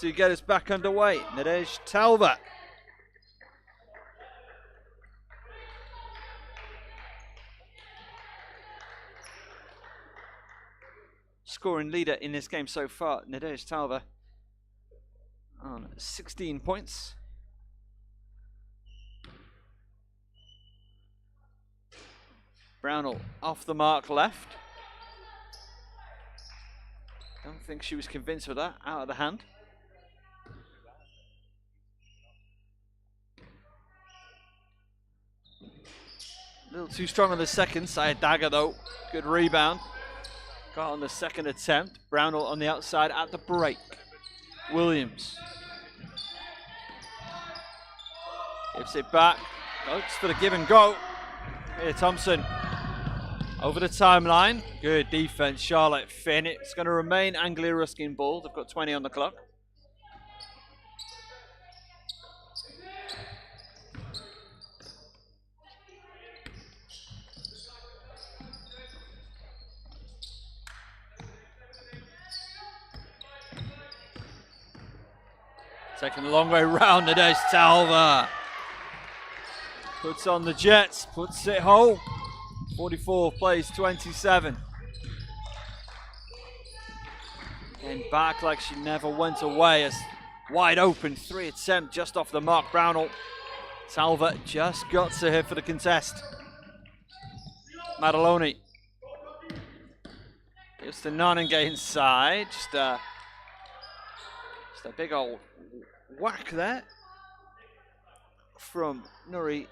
to get us back underway. Nadej Talbot. Scoring leader in this game so far, Nadej Talbot on 16 points. Brownell off the mark left. Don't think she was convinced with that, out of the hand. A little too strong on the second side. Dagger though, good rebound. Got on the second attempt. Brownell on the outside at the break. Williams. Gives it back. Looks for the give and go. Here Thompson. Over the timeline. Good defense, Charlotte Finn. It's going to remain Anglia Ruskin ball. They've got 20 on the clock. Taking the long way round, Nadej Talbot. Puts on the Jets, puts it home. 44 plays 27. And back like she never went away. As wide open, 3 attempt just off the mark. Brownell. Talbot just got to her for the contest. Maddaloni. Gives to Naningay inside. Just a big old whack there from Nuri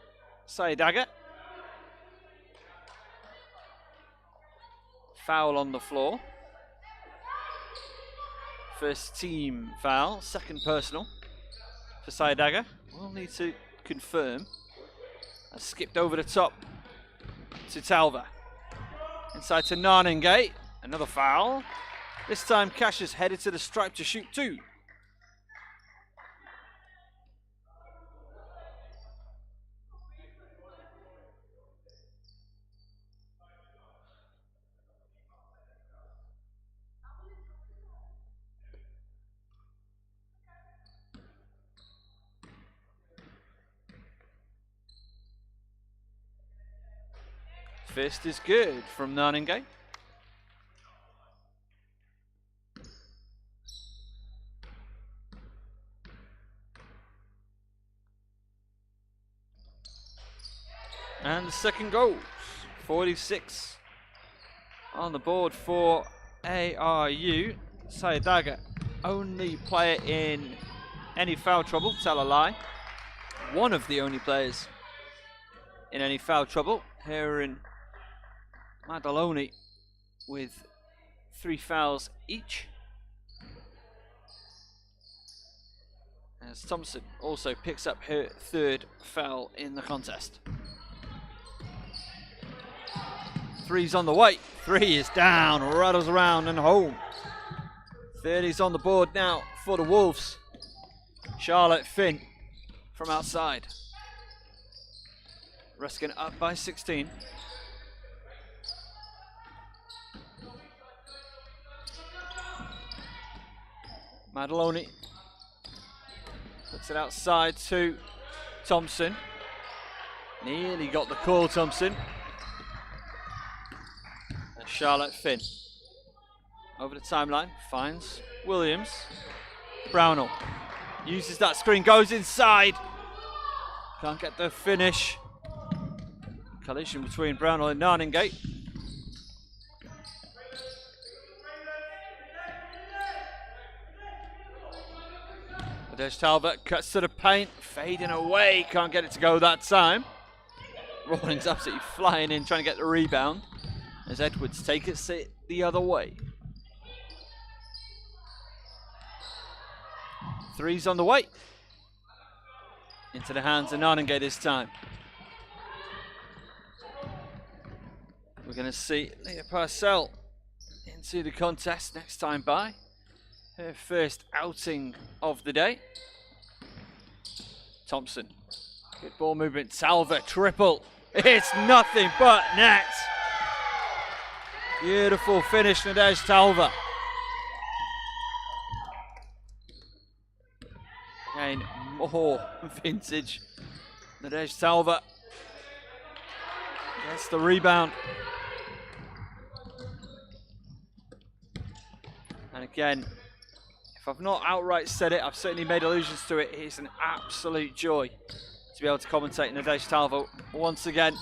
Saidaga. Foul on the floor. First team foul, second personal for Saidaga. We'll need to confirm. Skipped over the top to Talbot. Inside to Naningay. Another foul. This time Cash is headed to the stripe to shoot 2. Fist is good from Naningay. And the second goal, 46 on the board for ARU. Saidaga, only player in any foul trouble, tell a lie. One of the only players in any foul trouble. Here in Maddaloni with 3 fouls each. as Thompson also picks up her 3rd foul in the contest. 3's on the way. 3 is down, rattles around and home. 30's on the board now for the Wolves. Charlotte Finn from outside. Ruskin up by 16. Madaloni puts it outside to Thompson. Nearly got the call, Thompson. And Charlotte Finn over the timeline finds Williams. Brownell uses that screen, goes inside. Can't get the finish. Collision between Brownell and Narningate. There's Talbot, cuts to the paint, fading away, can't get it to go that time. Rawlings absolutely flying in, trying to get the rebound, as Edwards takes it the other way. 3's on the way. Into the hands of Narningate this time. We're going to see Leah Parcell into the contest next time by. Her first outing of the day. Thompson. Good ball movement. Salva triple. It's nothing but net. Beautiful finish, Nadej Talva. Again, more vintage. Nadej Talva gets the rebound. And again, if I've not outright said it, I've certainly made allusions to it. It's an absolute joy to be able to commentate Nadej Talva once again.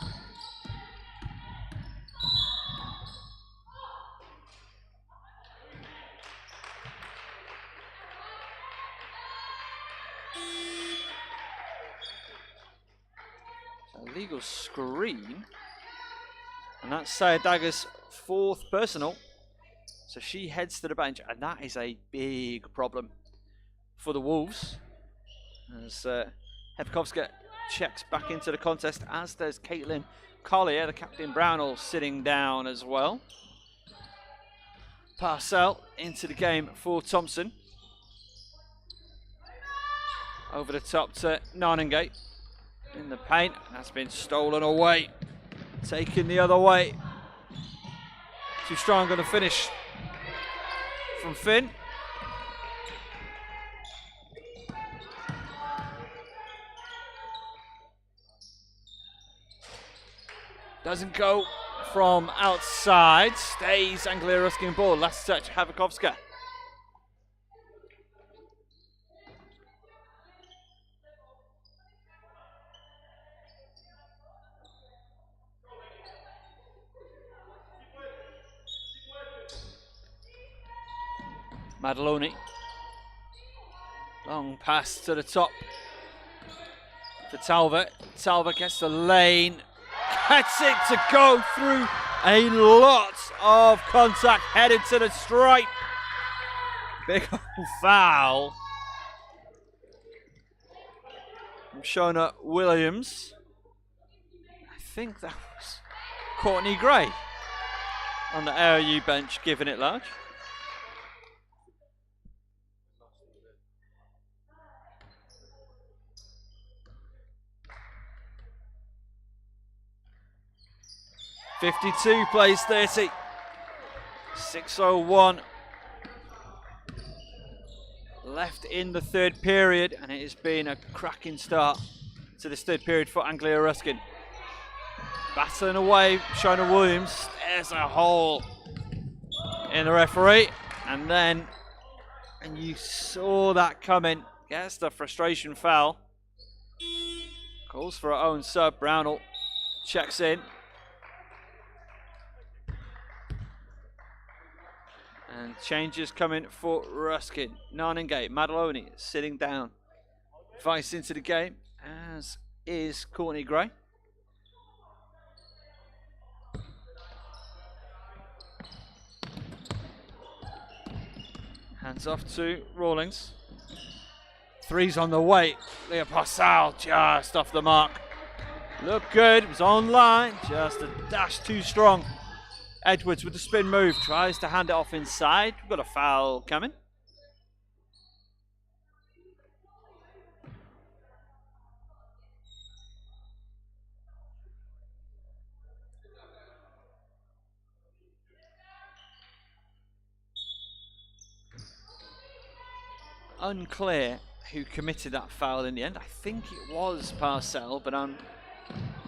A legal screen. And that's Sayadaga's 4th personal. So she heads to the bench, and that is a big problem for the Wolves. As Hevkovska checks back into the contest, as does Caitlin Collier, the captain. Brownell sitting down as well. Parcell into the game for Thompson. Over the top to Narningate. In the paint, that's been stolen away. Taken the other way. Too strong on the finish from Finn. Doesn't go from outside. Stays Anglia Ruskin ball. Last touch, Havakovska. Madaloni. Long pass to the top to Talbot. Talbot gets the lane. Gets it to go through a lot of contact. Headed to the stripe. Big old foul from Shona Williams. I think that was Courtney Gray on the ARU bench giving it large. .52 plays 30. 6:01 left in the 3rd period, and it has been a cracking start to this 3rd period for Anglia Ruskin. Battling away, Shona Williams. There's a hole in the referee, and you saw that coming. Gets the frustration foul. Calls for her own sub. Brownell checks in. And changes coming for Ruskin. Narningate, Madaloni sitting down. Vice into the game, as is Courtney Gray. Hands off to Rawlings. Three's on the way. Leah Parcell just off the mark. Looked good, was online, just a dash too strong. Edwards with the spin move, tries to hand it off inside. We've got a foul coming. Unclear who committed that foul in the end. I think it was Parcell, but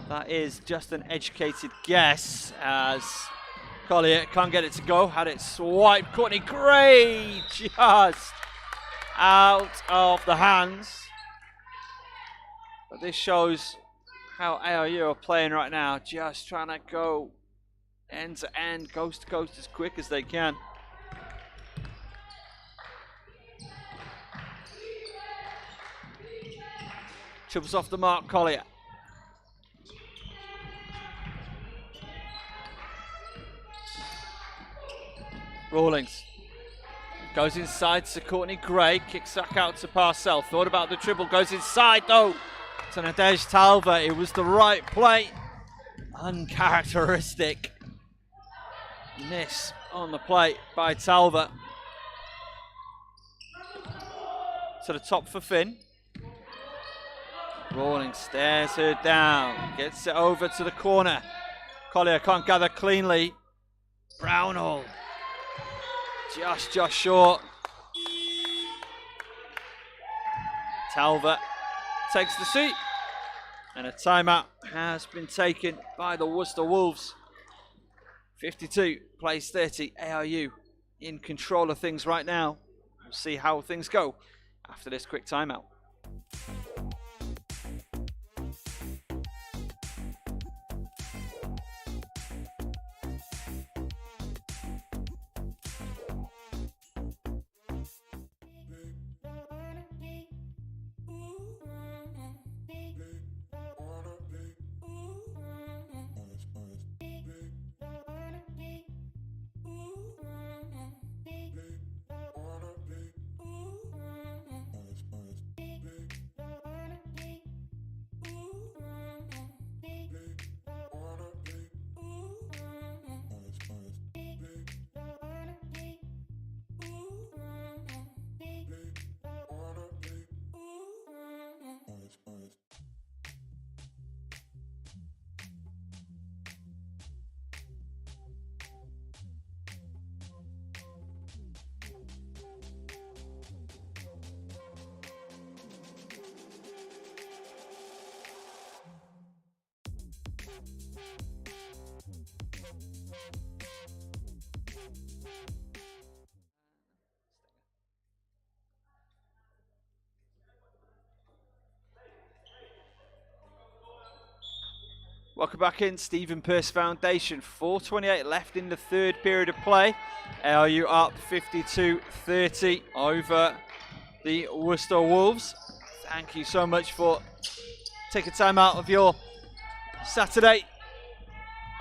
that is just an educated guess as Collier can't get it to go. Had it swiped. Courtney Gray just out of the hands. But this shows how ARU are playing right now. Just trying to go end to end, coast to coast as quick as they can. Triples off the mark, Collier. Rawlings goes inside to Courtney Gray, kicks back out to Parcell. Thought about the dribble, goes inside though to Nadej Talva. It was the right play. Uncharacteristic miss on the play by Talva. To the top for Finn. Rawlings stares her down, gets it over to the corner. Collier can't gather cleanly. Brownell just short. Talva takes the seat, and a timeout has been taken by the Worcester Wolves. 52 plays 30. ARU in control of things right now. We'll see how things go after this quick timeout. Welcome back in, Stephen Pearce Foundation. 4:28 left in the third period of play. ARU up 52-30 over the Worcester Wolves. Thank you so much for taking time out of your Saturday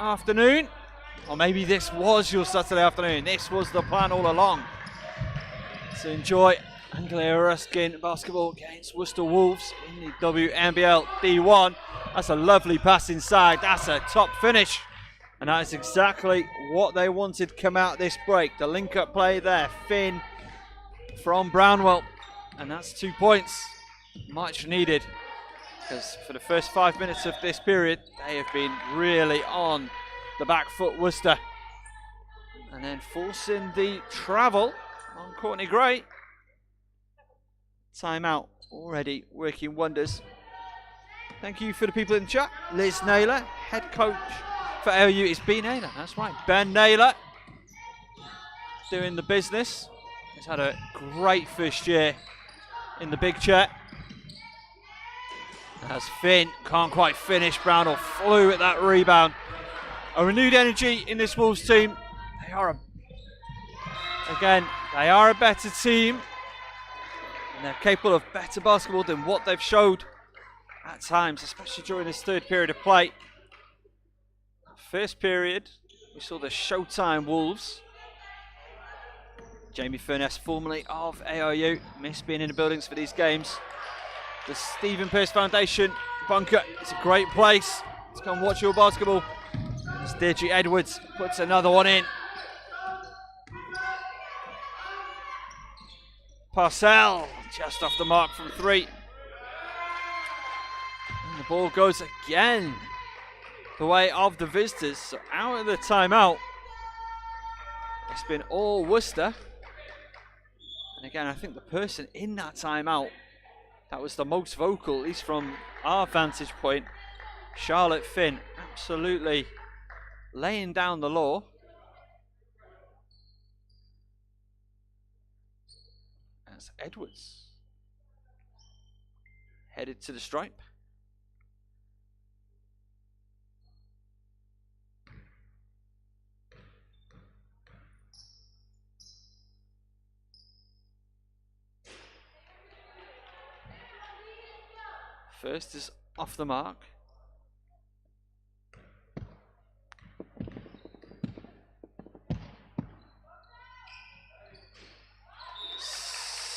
afternoon. Or maybe this was your Saturday afternoon. This was the plan all along. To enjoy Anglia Ruskin basketball against Worcester Wolves in the WNBL D1. That's a lovely pass inside. That's a top finish. And that is exactly what they wanted come out this break. The link-up play there. Finn from Brownwell. And that's 2 points. Much needed. Because for the first 5 minutes of this period, they have been really on the back foot, Worcester. And then forcing the travel on Courtney Gray. Timeout already working wonders. Thank you for the people in the chat. Liz Naylor, head coach for ARU. It's B Naylor, that's right. Ben Naylor doing the business. He's had a great first year in the big chair. As Finn can't quite finish, Brownell flew at that rebound. A renewed energy in this Wolves team. They are a better team. And they're capable of better basketball than what they've showed at times, especially during this third period of play. First period, we saw the Showtime Wolves Jamie Furness, formerly of ARU, missed being in the buildings for these games. The Stephen Pearce Foundation bunker is a great place to come watch your basketball. As Deirdre Edwards puts another one in. Parcell just off the mark from 3. And the ball goes again the way of the visitors. So out of the timeout, it's been all Worcester. And again, I think the person in that timeout that was the most vocal, at least from our vantage point, Charlotte Finn, absolutely laying down the law. As Edwards headed to the stripe. First is off the mark.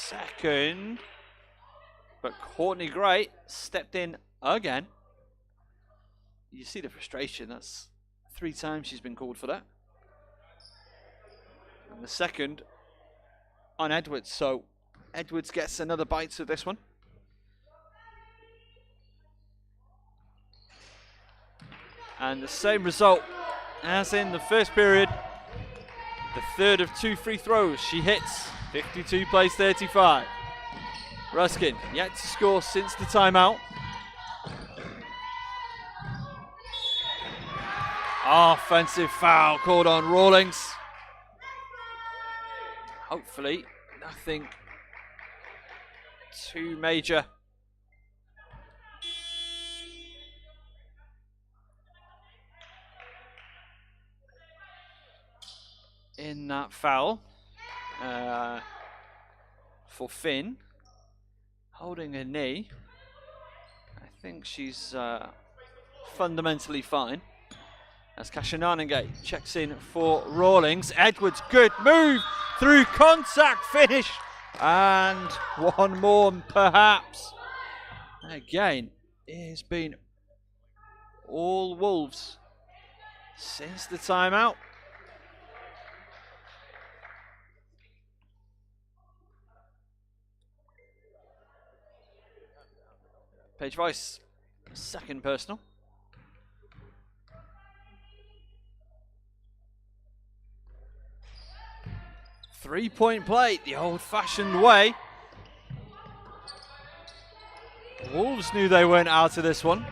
Second, but Courtney Gray stepped in again. You see the frustration. That's 3 times she's been called for that. And the second on Edwards. So Edwards gets another bite of this one. And the same result as in the first period. The third of 2 free throws she hits. 52 plays 35. Ruskin yet to score since the timeout. Offensive foul called on Rawlings. Hopefully nothing too major. In that foul for Finn, holding her knee. I think she's fundamentally fine. As Kasia Nanengate checks in for Rawlings. Edwards, good move through contact, finish, and one more perhaps. Again, it has been all Wolves since the timeout. Paige Weiss, second personal. Three-point play, the old-fashioned way. Wolves knew they weren't out of this one,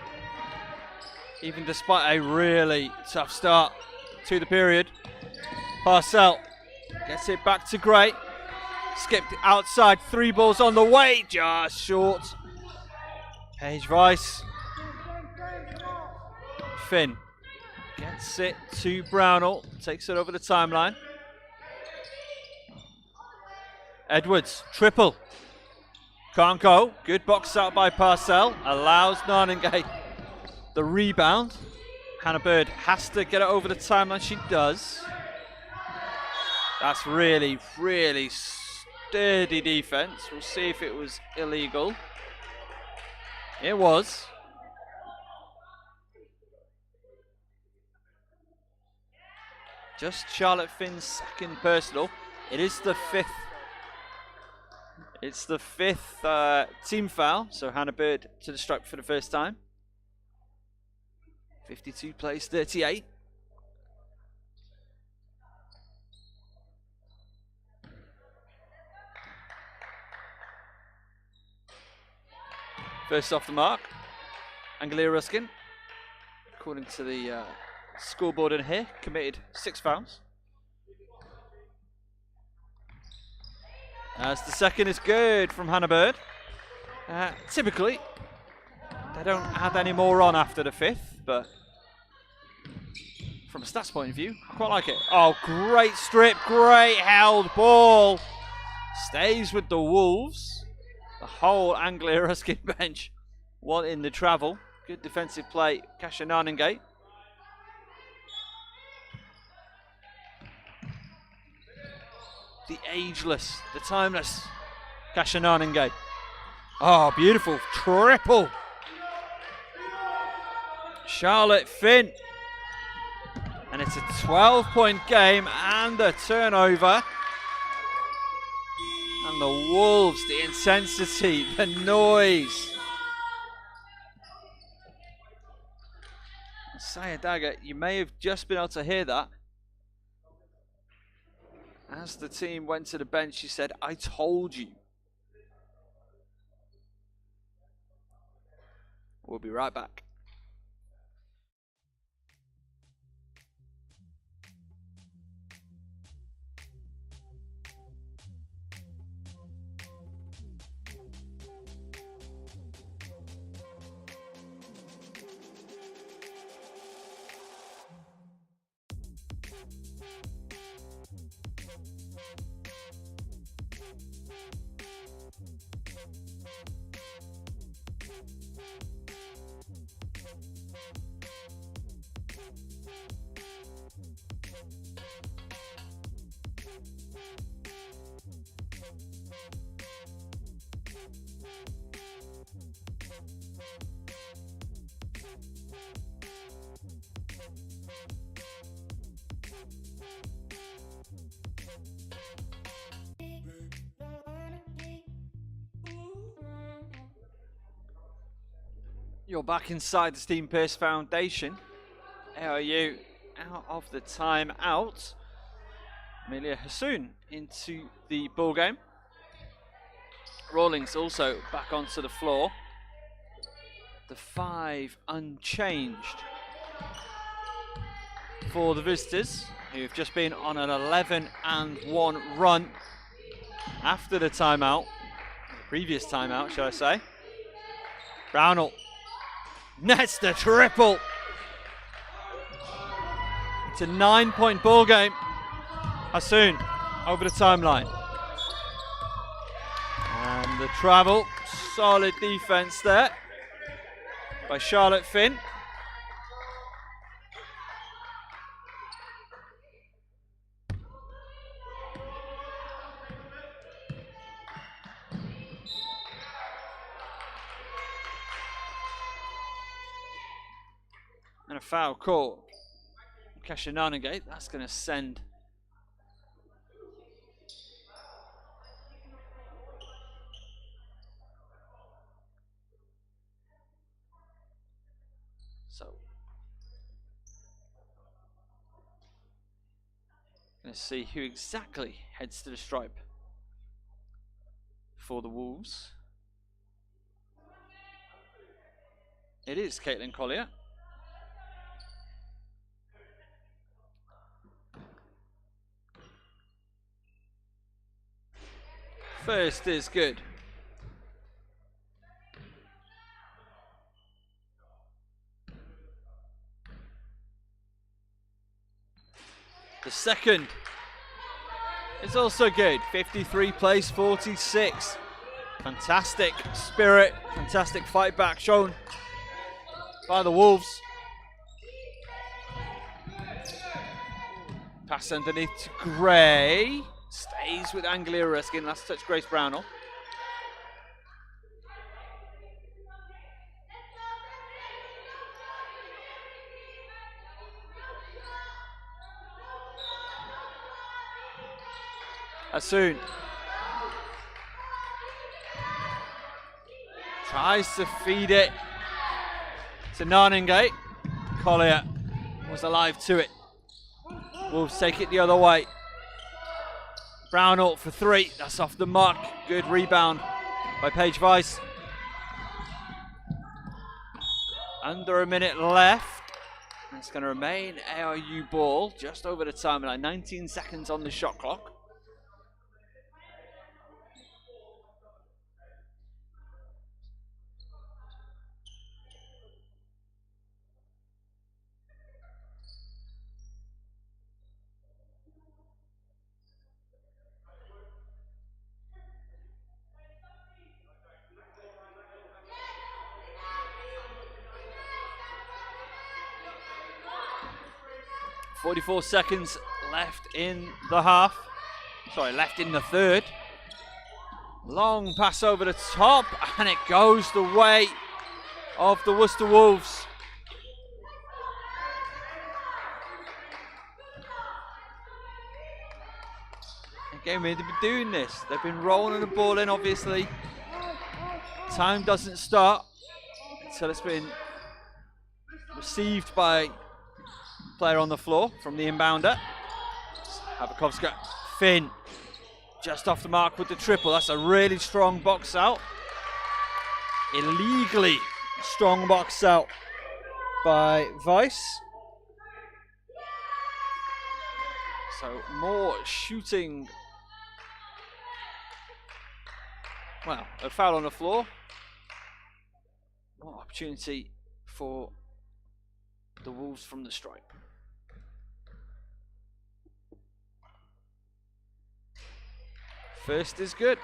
even despite a really tough start to the period. Parcell gets it back to Gray. Skipped outside, 3 balls on the way, just short. Paige Weiss. Finn gets it to Brownell, takes it over the timeline. Edwards, triple. Can't go. Good box out by Parcell. Allows Nanengate the rebound. Hannah Bird has to get it over the timeline. She does. That's really, really sturdy defense. We'll see if it was illegal. It was. Just Charlotte Finn's second personal. It is the 5th. It's the 5th team foul. So Hannah Bird to the stripe for the first time. 52 plays 38. First off the mark, Anglia Ruskin, according to the scoreboard in here, committed 6 fouls. As the second is good from Hannah Bird. Typically, they don't add any more on after the 5th, but from a stats point of view, I quite like it. Oh, great strip, great held ball. Stays with the Wolves. The whole Anglia Ruskin bench wanting the travel. Good defensive play, Kasia Nanengate. the ageless, the timeless Kashananenge. Oh, beautiful triple. Charlotte Finn. And it's a 12-point game and a turnover. And the Wolves, the intensity, the noise. Sayadaga, you may have just been able to hear that. As the team went to the bench, she said, "I told you." We'll be right back. You're back inside the Stephen Pearce Foundation. ARU out of the timeout. Amelia Hassoun into the ball game. Rawlings also back onto the floor. The 5 unchanged for the visitors, who've just been on an 11-1 run after the timeout. Previous timeout, shall I say. Brownell nets the triple. It's a 9-point ball game. Hassoun over the timeline. And the travel. Solid defense there by Charlotte Finn. And a foul call. Kashananenge, that's going to send going to see who exactly heads to the stripe for the Wolves. It is Caitlin Collier. First is good. The second is also good. 53 plays 46. Fantastic spirit, fantastic fight back shown by the Wolves. Pass underneath to Gray. Stays with Anglia Ruskin. Last touch, Grace Brownell. Hassoun tries to feed it to Naningate. Collier was alive to it. Wolves take it the other way. Brownell for 3. That's off the mark. Good rebound by Paige Weiss. Under a minute left. It's going to remain ARU ball just over the timeline. 19 seconds on the shot clock. .44 seconds left in the half. Sorry, left in the third. Long pass over the top, and it goes the way of the Worcester Wolves. Again, they've been doing this. They've been rolling the ball in, obviously. Time doesn't start until it's been received by player on the floor from the inbounder. Habakovska, Finn, just off the mark with the triple. That's a really strong box out. Illegally strong box out by Weiss. So more shooting. Well, a foul on the floor. More opportunity for the Wolves from the stripe. First is good.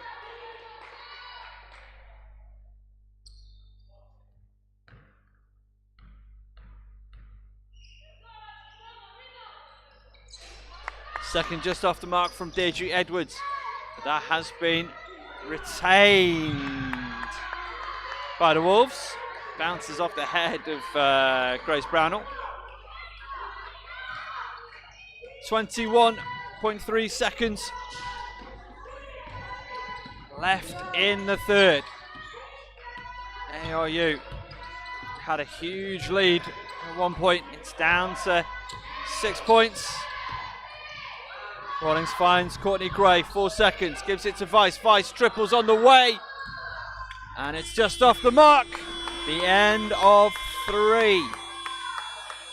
Second just off the mark from Deirdre Edwards. But that has been retained by the Wolves. Bounces off the head of Grace Brownell. 21.3 seconds left in the third. ARU had a huge lead at one point. It's down to 6 points. Rawlings finds Courtney Gray, 4 seconds, gives it to Weiss. Weiss triples on the way, and it's just off the mark. The end of 3.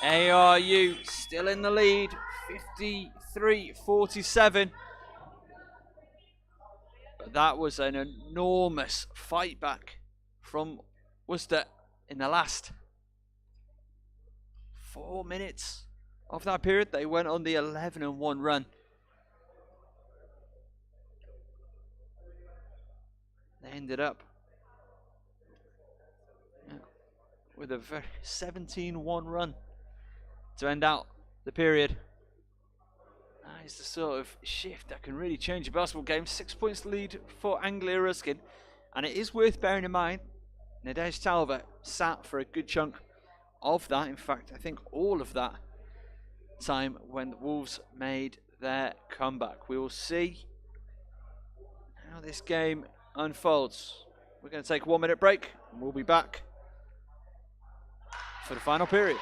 ARU still in the lead, 53-47. But that was an enormous fight back from Worcester in the last 4 minutes of that period. They went on the 11-1 run. They ended up with a very 17-1 run to end out the period. That is the sort of shift that can really change a basketball game. 6 points lead for Anglia Ruskin, and it is worth bearing in mind Nadej Talbot sat for a good chunk of that. In fact, I think all of that time when the Wolves made their comeback. We will see how this game unfolds. We're going to take a 1 minute break, and we'll be back for the final period.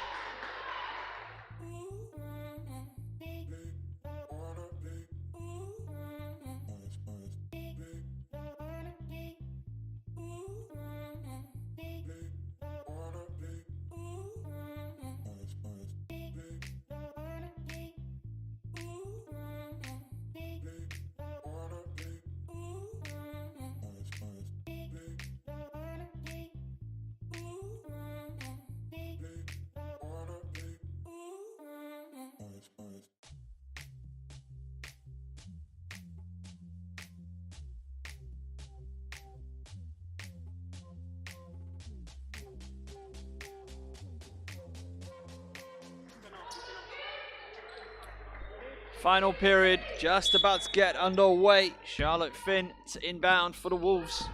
Final period just about to get underway. Charlotte Finn to inbound for the Wolves.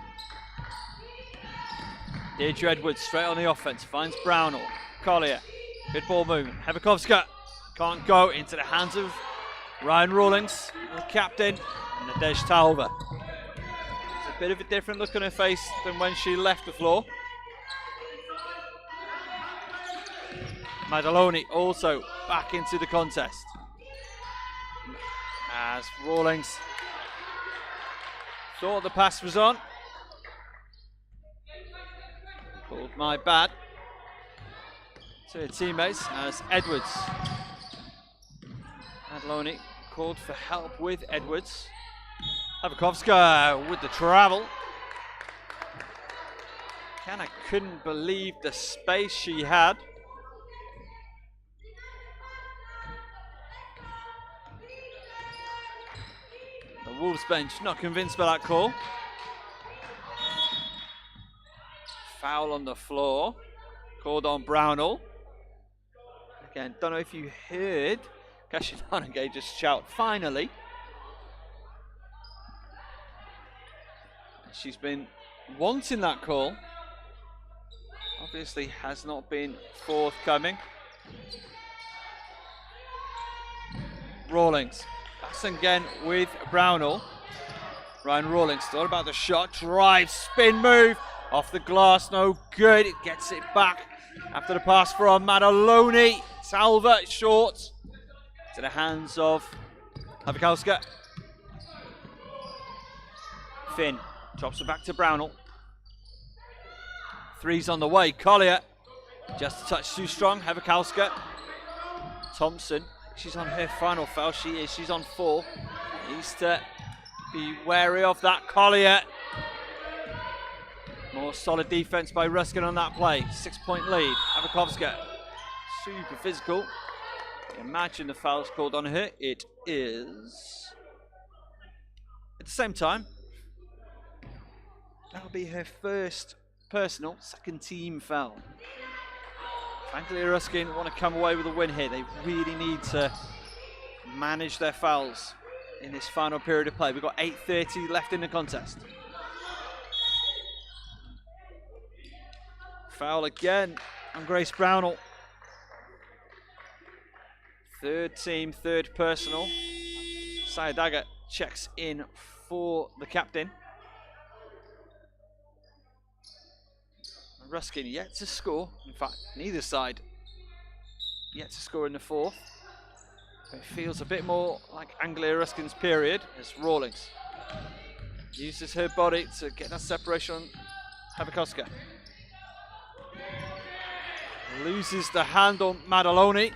Deirdre Edwards straight on the offense, finds Brownell. Collier, good ball movement. Hevakovska can't go into the hands of Ryan Rawlings, the captain, and Nadej Talbot. It's a bit of a different look on her face than when she left the floor. Madaloni also back into the contest, as Rawlings thought the pass was on. Called my bad to her teammates as Edwards. Madaloni called for help with Edwards. Habakovska with the travel. Kinda couldn't believe the space she had. The Wolves bench not convinced by that call. Foul on the floor, called on Brownell. Again, don't know if you heard Kashidanage just shout, finally. She's been wanting that call. Obviously has not been forthcoming. Rawlings. That's again with Brownell. Ryan Rawlings thought about the shot. Drive, spin move. Off the glass, no good. It gets it back after the pass from Madaloni. Salva short. To the hands of Havikowska. Finn drops it back to Brownell. Three's on the way. Collier just a touch too strong. Havikowska. Thompson. She's on her final foul. She is. She's on 4. Needs to be wary of that. Collier. More solid defense by Ruskin on that play. 6-point lead. Havikowska. Super physical. Imagine the foul's called on her. It is. At the same time, that'll be her first personal, second team foul. Anglia Ruskin want to come away with a win here. They really need to manage their fouls in this final period of play. We've got 8:30 left in the contest. Foul again on Grace Brownell. Third team, third personal. Sayadaga checks in for the captain. Ruskin yet to score. In fact, neither side yet to score in the 4th. It feels a bit more like Anglia Ruskin's period as Rawlings uses her body to get that separation on Havikowska. Loses the hand on Madaloni.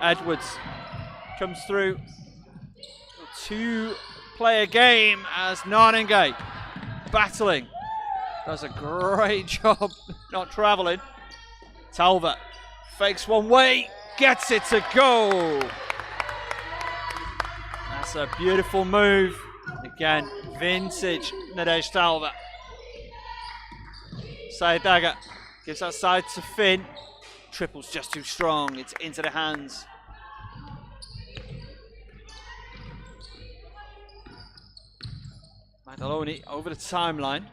Edwards comes through. 2-player game as Narningay battling. Does a great job not travelling. Talbot fakes one way, gets it to go. That's a beautiful move. Again, vintage Nadej Talbot. Sayadaga gives that side to Finn. Triple's just too strong. It's into the hands. Madaloni over the timeline.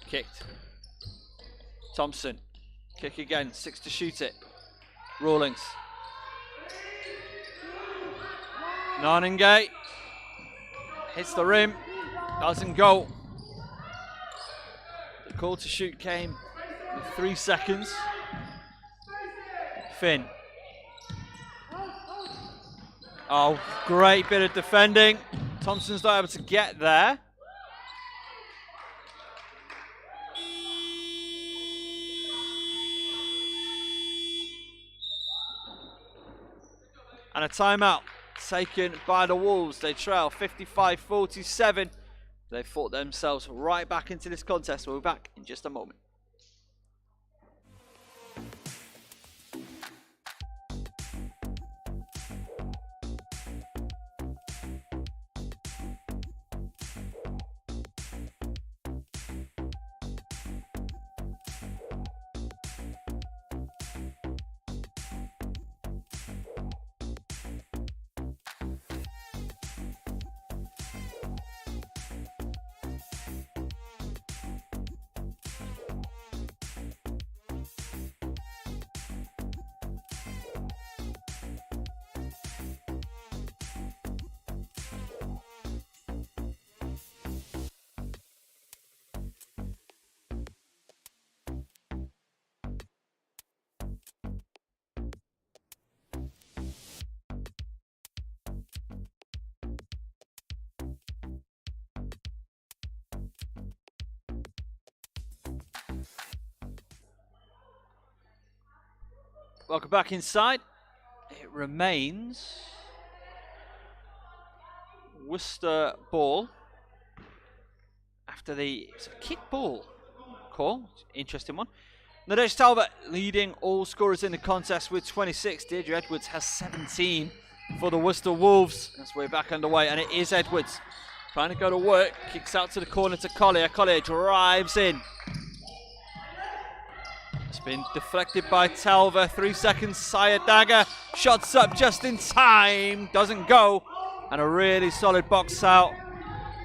Kicked. Thompson. Kick again. 6 to shoot it. Rawlings. Narningay. Hits the rim. Doesn't go. The call to shoot came with 3 seconds. Finn. Oh, great bit of defending. Thompson's not able to get there. And a timeout taken by the Wolves. They trail 55-47. They fought themselves right back into this contest. We'll be back in just a moment. Welcome back inside. It remains Worcester ball after it's a kick ball call. Interesting one. Nadej Talbot leading all scorers in the contest with 26. Deirdre Edwards has 17 for the Worcester Wolves. That's way back underway, and it is Edwards trying to go to work. Kicks out to the corner to Collier. Collier drives in. It's been deflected by Talva. 3 seconds. Sayadaga shots up just in time. Doesn't go. And a really solid box out.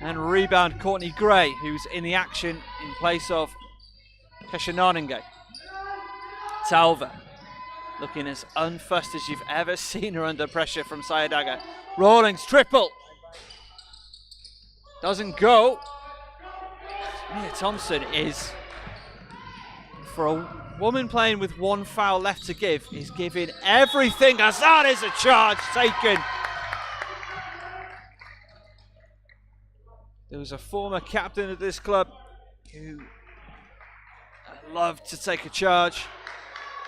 And rebound Courtney Gray, who's in the action in place of Kesha Narninge. Talva looking as unfussed as you've ever seen her under pressure from Sayadaga. Rawlings triple. Doesn't go. Mia Thompson is, for a woman playing with one foul left to give, is giving everything as that is a charge taken. There was a former captain of this club who loved to take a charge,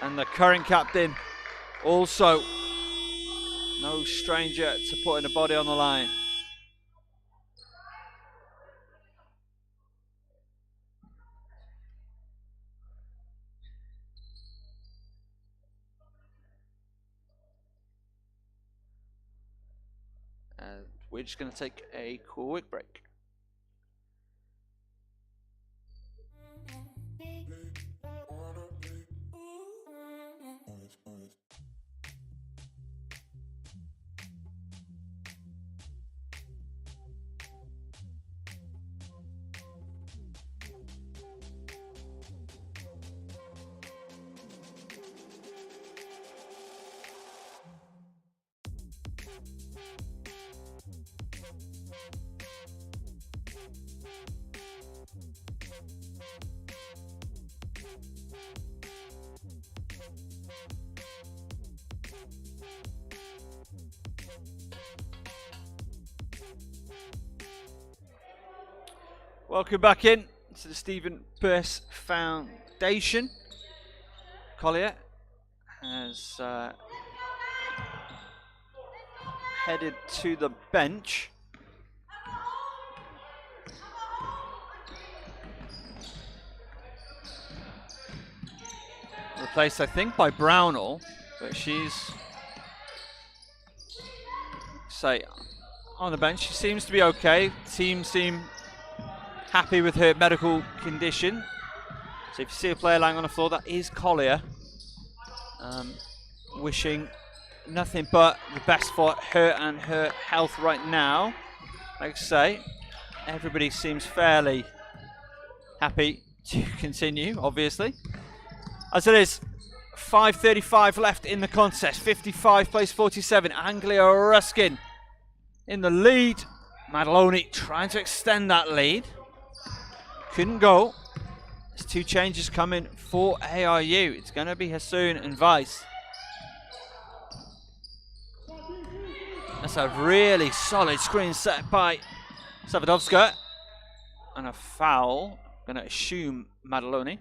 and the current captain also no stranger to putting a body on the line. And we're just going to take a quick break. Welcome back in to the Stephen Pearce Foundation. Collier has headed to the bench. Replaced, I think, by Brownell, but she's on the bench. She seems to be okay. Team seem happy with her medical condition. So if you see a player lying on the floor, that is Collier. Wishing nothing but the best for her and her health right now. Like I say, everybody seems fairly happy to continue, obviously. As it is, 5:35 left in the contest. 55 plays 47. Anglia Ruskin in the lead. Madaloni trying to extend that lead. Couldn't go. There's two changes coming for ARU. It's going to be Hassoun and Weiss. That's a really solid screen set by Savadovska. And a foul. Going to assume Madaloni.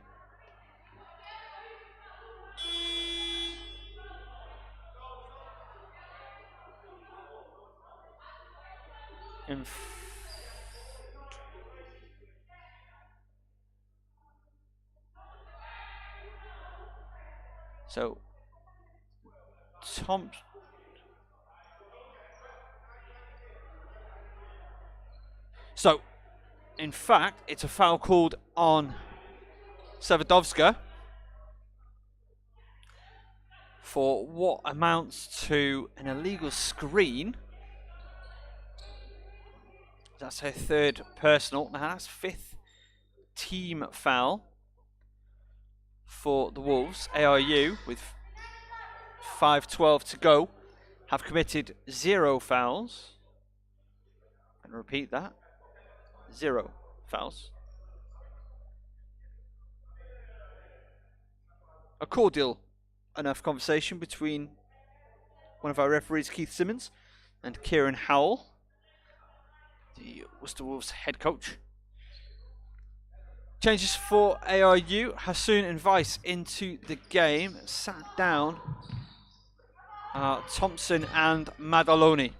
So, in fact, it's a foul called on Savadovska for what amounts to an illegal screen. That's her third personal. Now that's fifth team foul for the Wolves. ARU, with 5:12 to go, have committed 0 fouls. And repeat that, 0 fouls. A cordial enough conversation between one of our referees, Keith Simmons, and Kieran Howell, the Worcester Wolves head coach. Changes for ARU. Hassoun and Weiss into the game. Sat down Thompson and Madaloni.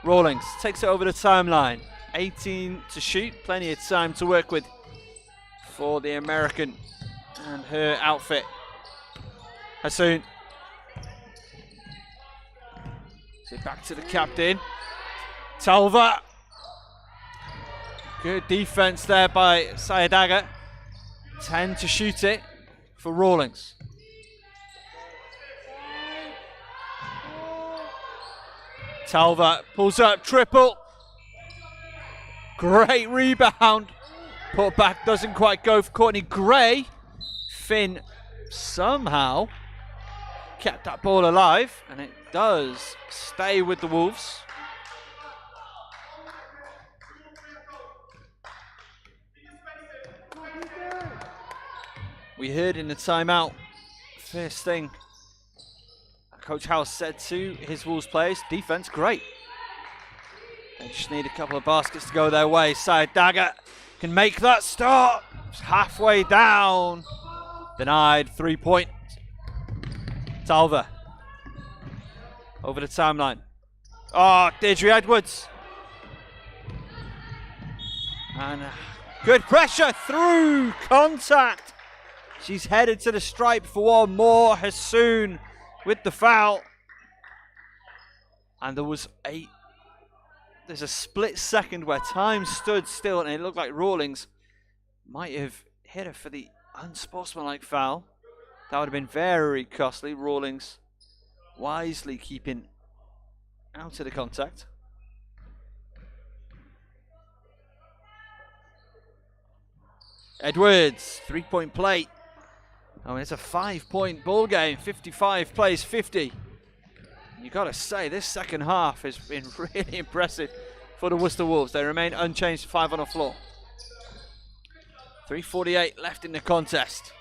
Rawlings takes it over the timeline. 18 to shoot. Plenty of time to work with for the American and her outfit. Hassoun. So back to the captain. Talva. Good defense there by Sayadaga. 10 to shoot it for Rawlings. Talva pulls up, triple. Great rebound. Put back doesn't quite go for Courtney Gray. Finn somehow kept that ball alive, and it does stay with the Wolves. We heard in the timeout, first thing Coach House said to his Wolves players, defense, great. They just need a couple of baskets to go their way. Side Dagger can make that start. It's halfway down. Denied, 3 point. Talva. Over the timeline. Oh, Deirdre Edwards. And good pressure through contact. She's headed to the stripe for one more. Hassoun with the foul. And there's a split second where time stood still and it looked like Rawlings might have hit her for the unsportsmanlike foul. That would have been very costly. Rawlings wisely keeping out of the contact. Edwards, 3-point play. Oh, it's a 5-point ball game. 55 plays 50. You got to say, this second half has been really impressive for the Worcester Wolves. They remain unchanged, 5 on the floor. 3:48 left in the contest.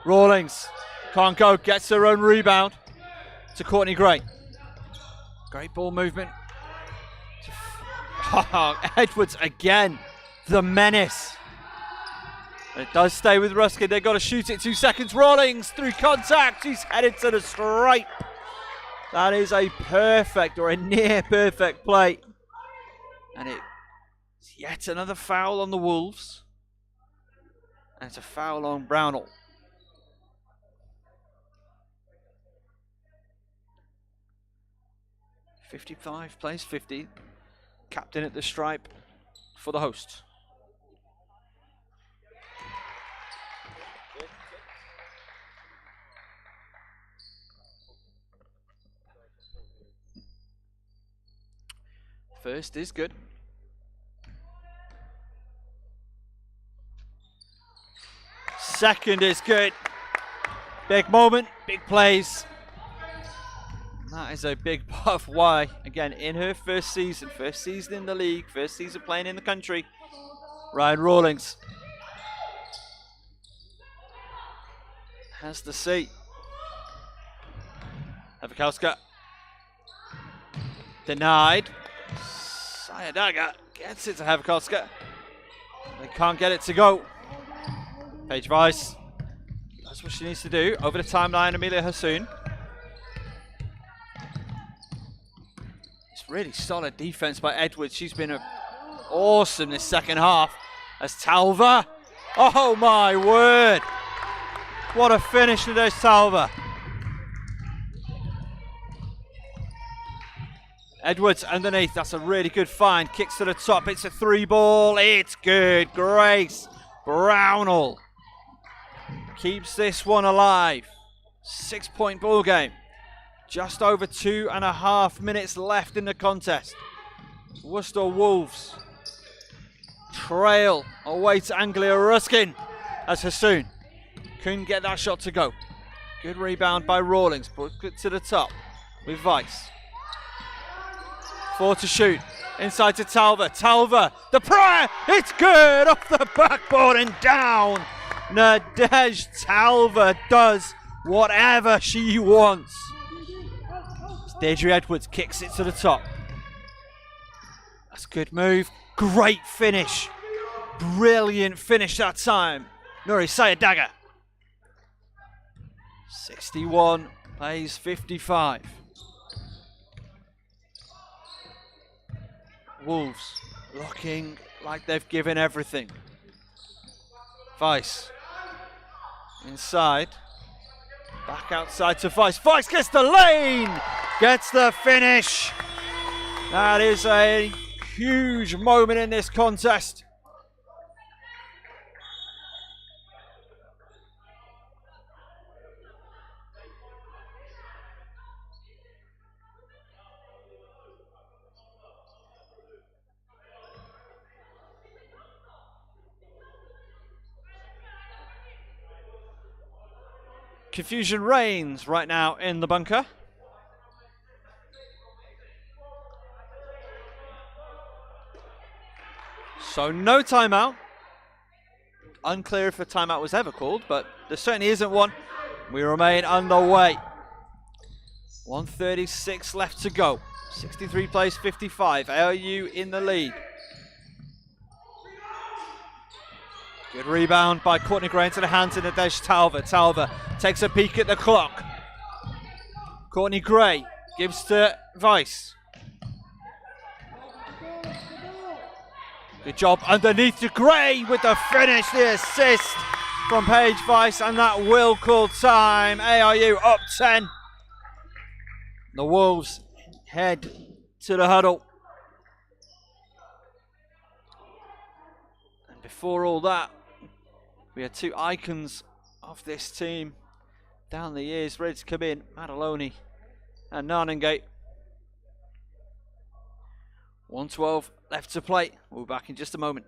Rawlings can't go, gets her own rebound to Courtney Gray. Great ball movement. Edwards again, the menace. It does stay with Ruskin. They've got to shoot it. 2 seconds. Rawlings through contact. She's headed to the stripe. That is a perfect or a near perfect play. And it's yet another foul on the Wolves. And it's a foul on Brownell. .55 plays 50. Captain at the stripe for the hosts. First is good. Second is good. Big moment, big plays. That is a big part of why, again, in her first season in the league, first season playing in the country, Ryan Rawlings has the seat. Havakowska denied. Sayadaga gets it to Havakowska. They can't get it to go. Paige Weiss, that's what she needs to do. Over the timeline, Amelia Hassoun. It's really solid defense by Edwards. She's been awesome this second half. As Talva, oh my word. What a finish today, Talva. Edwards underneath, that's a really good find. Kicks to the top, it's a 3-ball, it's good. Grace Brownell keeps this one alive. 6-point ball game. Just over 2.5 minutes left in the contest. Worcester Wolves trail away to Anglia Ruskin as Hassoun couldn't get that shot to go. Good rebound by Rawlings, put it to the top with Weiss. 4 to shoot. Inside to Talva. Talva, the prayer, it's good off the backboard and down. Nadej Talva does whatever she wants. Deirdre Edwards kicks it to the top. That's a good move. Great finish. Brilliant finish that time. Nuri Sayadaga. 61 plays 55. Wolves looking like they've given everything. Weiss inside. Back outside to Weiss. Weiss gets the lane! Gets the finish. That is a huge moment in this contest. Confusion reigns right now in the bunker. So no timeout. Unclear if a timeout was ever called, but there certainly isn't one. We remain underway. 1:36 left to go. 63 plays 55. ARU in the lead. Good rebound by Courtney Gray into the hands of Nadej Talver. Talver takes a peek at the clock. Courtney Gray gives to Weiss. Good job underneath to Gray with the finish, the assist from Paige Weiss, and that will call time. ARU up 10. The Wolves head to the huddle. And before all that, we had two icons of this team down the years ready to come in, Madaloni and Narningate. 1:12 left to play. We'll be back in just a moment.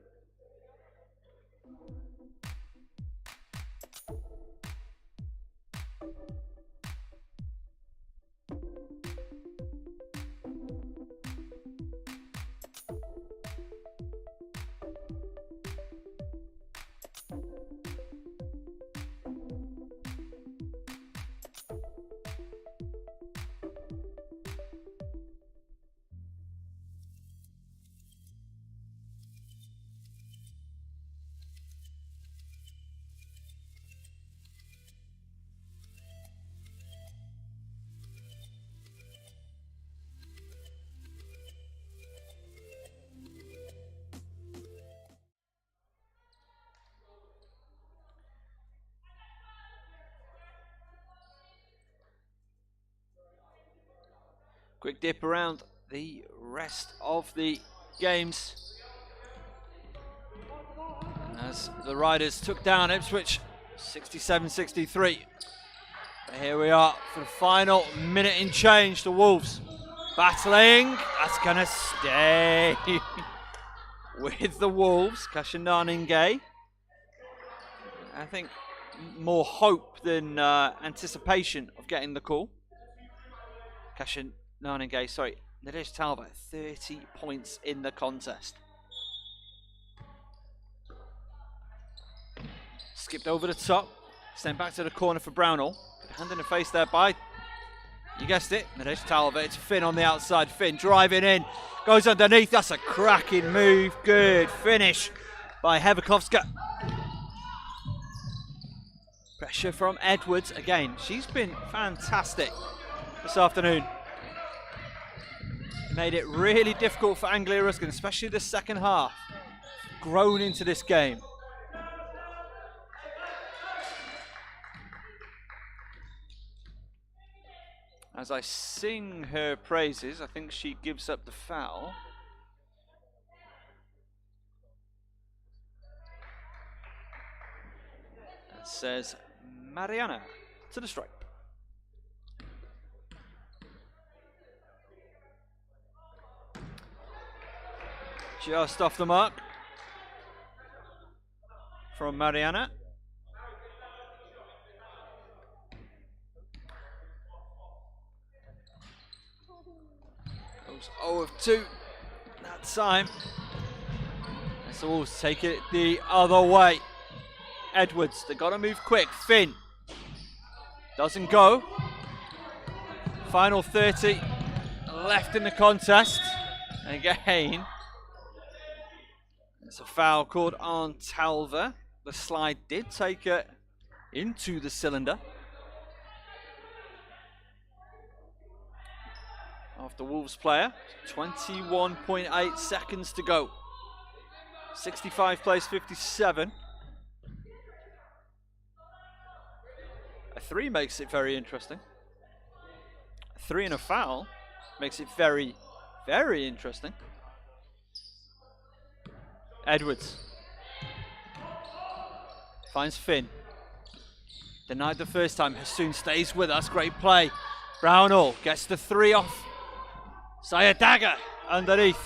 Quick dip around the rest of the games as the Riders took down Ipswich 67-63. Here we are for the final minute in change. The Wolves battling. That's going to stay with the Wolves. Kasha Narningay. I think more hope than anticipation of getting the call. Kasha Narningay, sorry, Nadej Talbot, 30 points in the contest. Skipped over the top, sent back to the corner for Brownell. Hand in the face there by, you guessed it, Nadej Talbot. It's Finn on the outside. Finn driving in, goes underneath. That's a cracking move. Good finish by Heverkovska. Pressure from Edwards again. She's been fantastic this afternoon. Made it really difficult for Anglia Ruskin, especially the second half. Grown into this game. As I sing her praises, I think she gives up the foul. It says Mariana to the stripe. Just off the mark from Mariana. Goes 0 of 2 that time. Let's all take it the other way. Edwards, they got to move quick. Finn doesn't go. Final 30 left in the contest. And again, it's a foul called on Talver. The slide did take her into the cylinder. After Wolves player, 21.8 seconds to go. 65 plays 57. A 3 makes it very interesting. A 3 and a foul makes it very, very interesting. Edwards finds Finn. Denied the first time. Hassoun stays with us. Great play. Brownell gets the 3 off. Sayadaga underneath.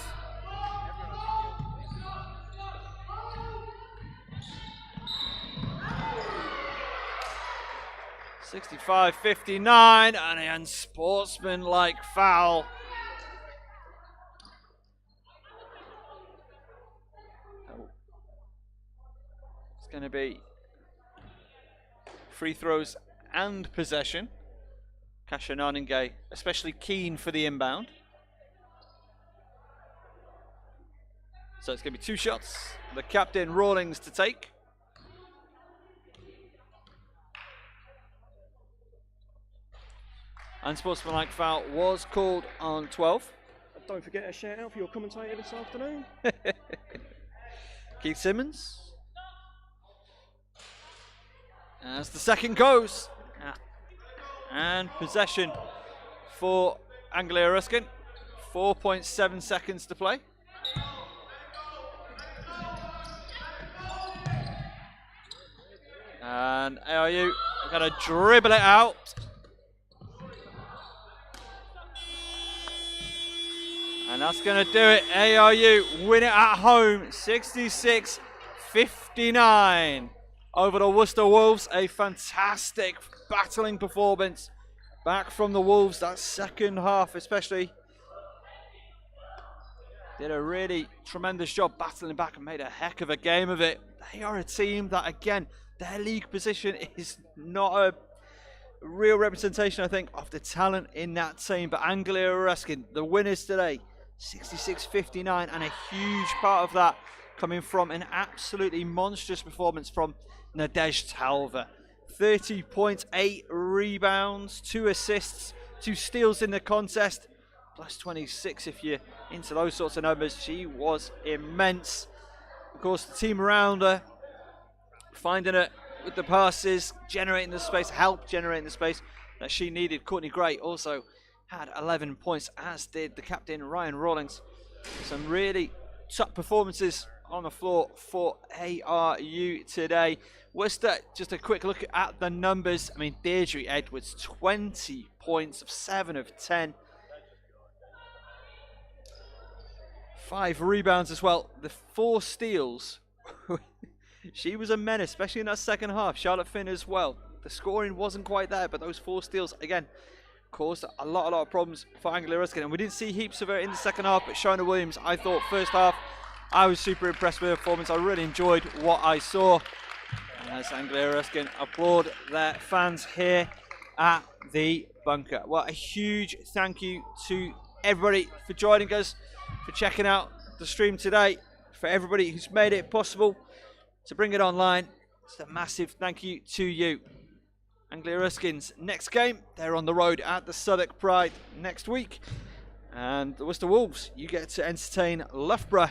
65-59, and an unsportsmanlike foul. It's going to be free throws and possession. Kasha Naningay especially keen for the inbound. So it's going to be 2 shots. The captain Rawlings to take. Unsportsmanlike foul was called on 12. Don't forget a shout out for your commentator this afternoon. Keith Simmons. As the second goes. And possession for Anglia Ruskin. 4.7 seconds to play. And ARU are going to dribble it out. And that's going to do it. ARU win it at home, 66-59 over the Worcester Wolves. A fantastic battling performance back from the Wolves. That second half especially did a really tremendous job battling back and made a heck of a game of it. They are a team that, again, their league position is not a real representation, I think, of the talent in that team. But Anglia Ruskin, the winners today, 66-59, and a huge part of that coming from an absolutely monstrous performance from Nadej Talva. 30 points, 8 rebounds, 2 assists, 2 steals in the contest, plus 26 if you're into those sorts of numbers. She was immense. Of course, the team around her, finding it with the passes, generating the space, help generating the space that she needed. Courtney Gray also had 11 points, as did the captain Ryan Rawlings. Some really top performances on the floor for ARU today. Worcester, just a quick look at the numbers. I mean, Deirdre Edwards, 20 points of 7 of 10. 5 rebounds as well. The 4 steals. She was a menace, especially in that second half. Charlotte Finn as well. The scoring wasn't quite there, but those 4 steals, again, caused a lot of problems for Anglia Ruskin. And we didn't see heaps of her in the second half, but Shona Williams, I thought first half, I was super impressed with her performance. I really enjoyed what I saw. As Anglia Ruskin applaud their fans here at the bunker. Well, a huge thank you to everybody for joining us, for checking out the stream today, for everybody who's made it possible to bring it online. It's a massive thank you to you. Anglia Ruskin's next game, they're on the road at the Southwark Pride next week. And the Worcester Wolves, you get to entertain Loughborough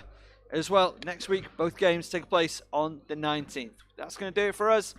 as well next week. Both games take place on the 19th. That's going to do it for us.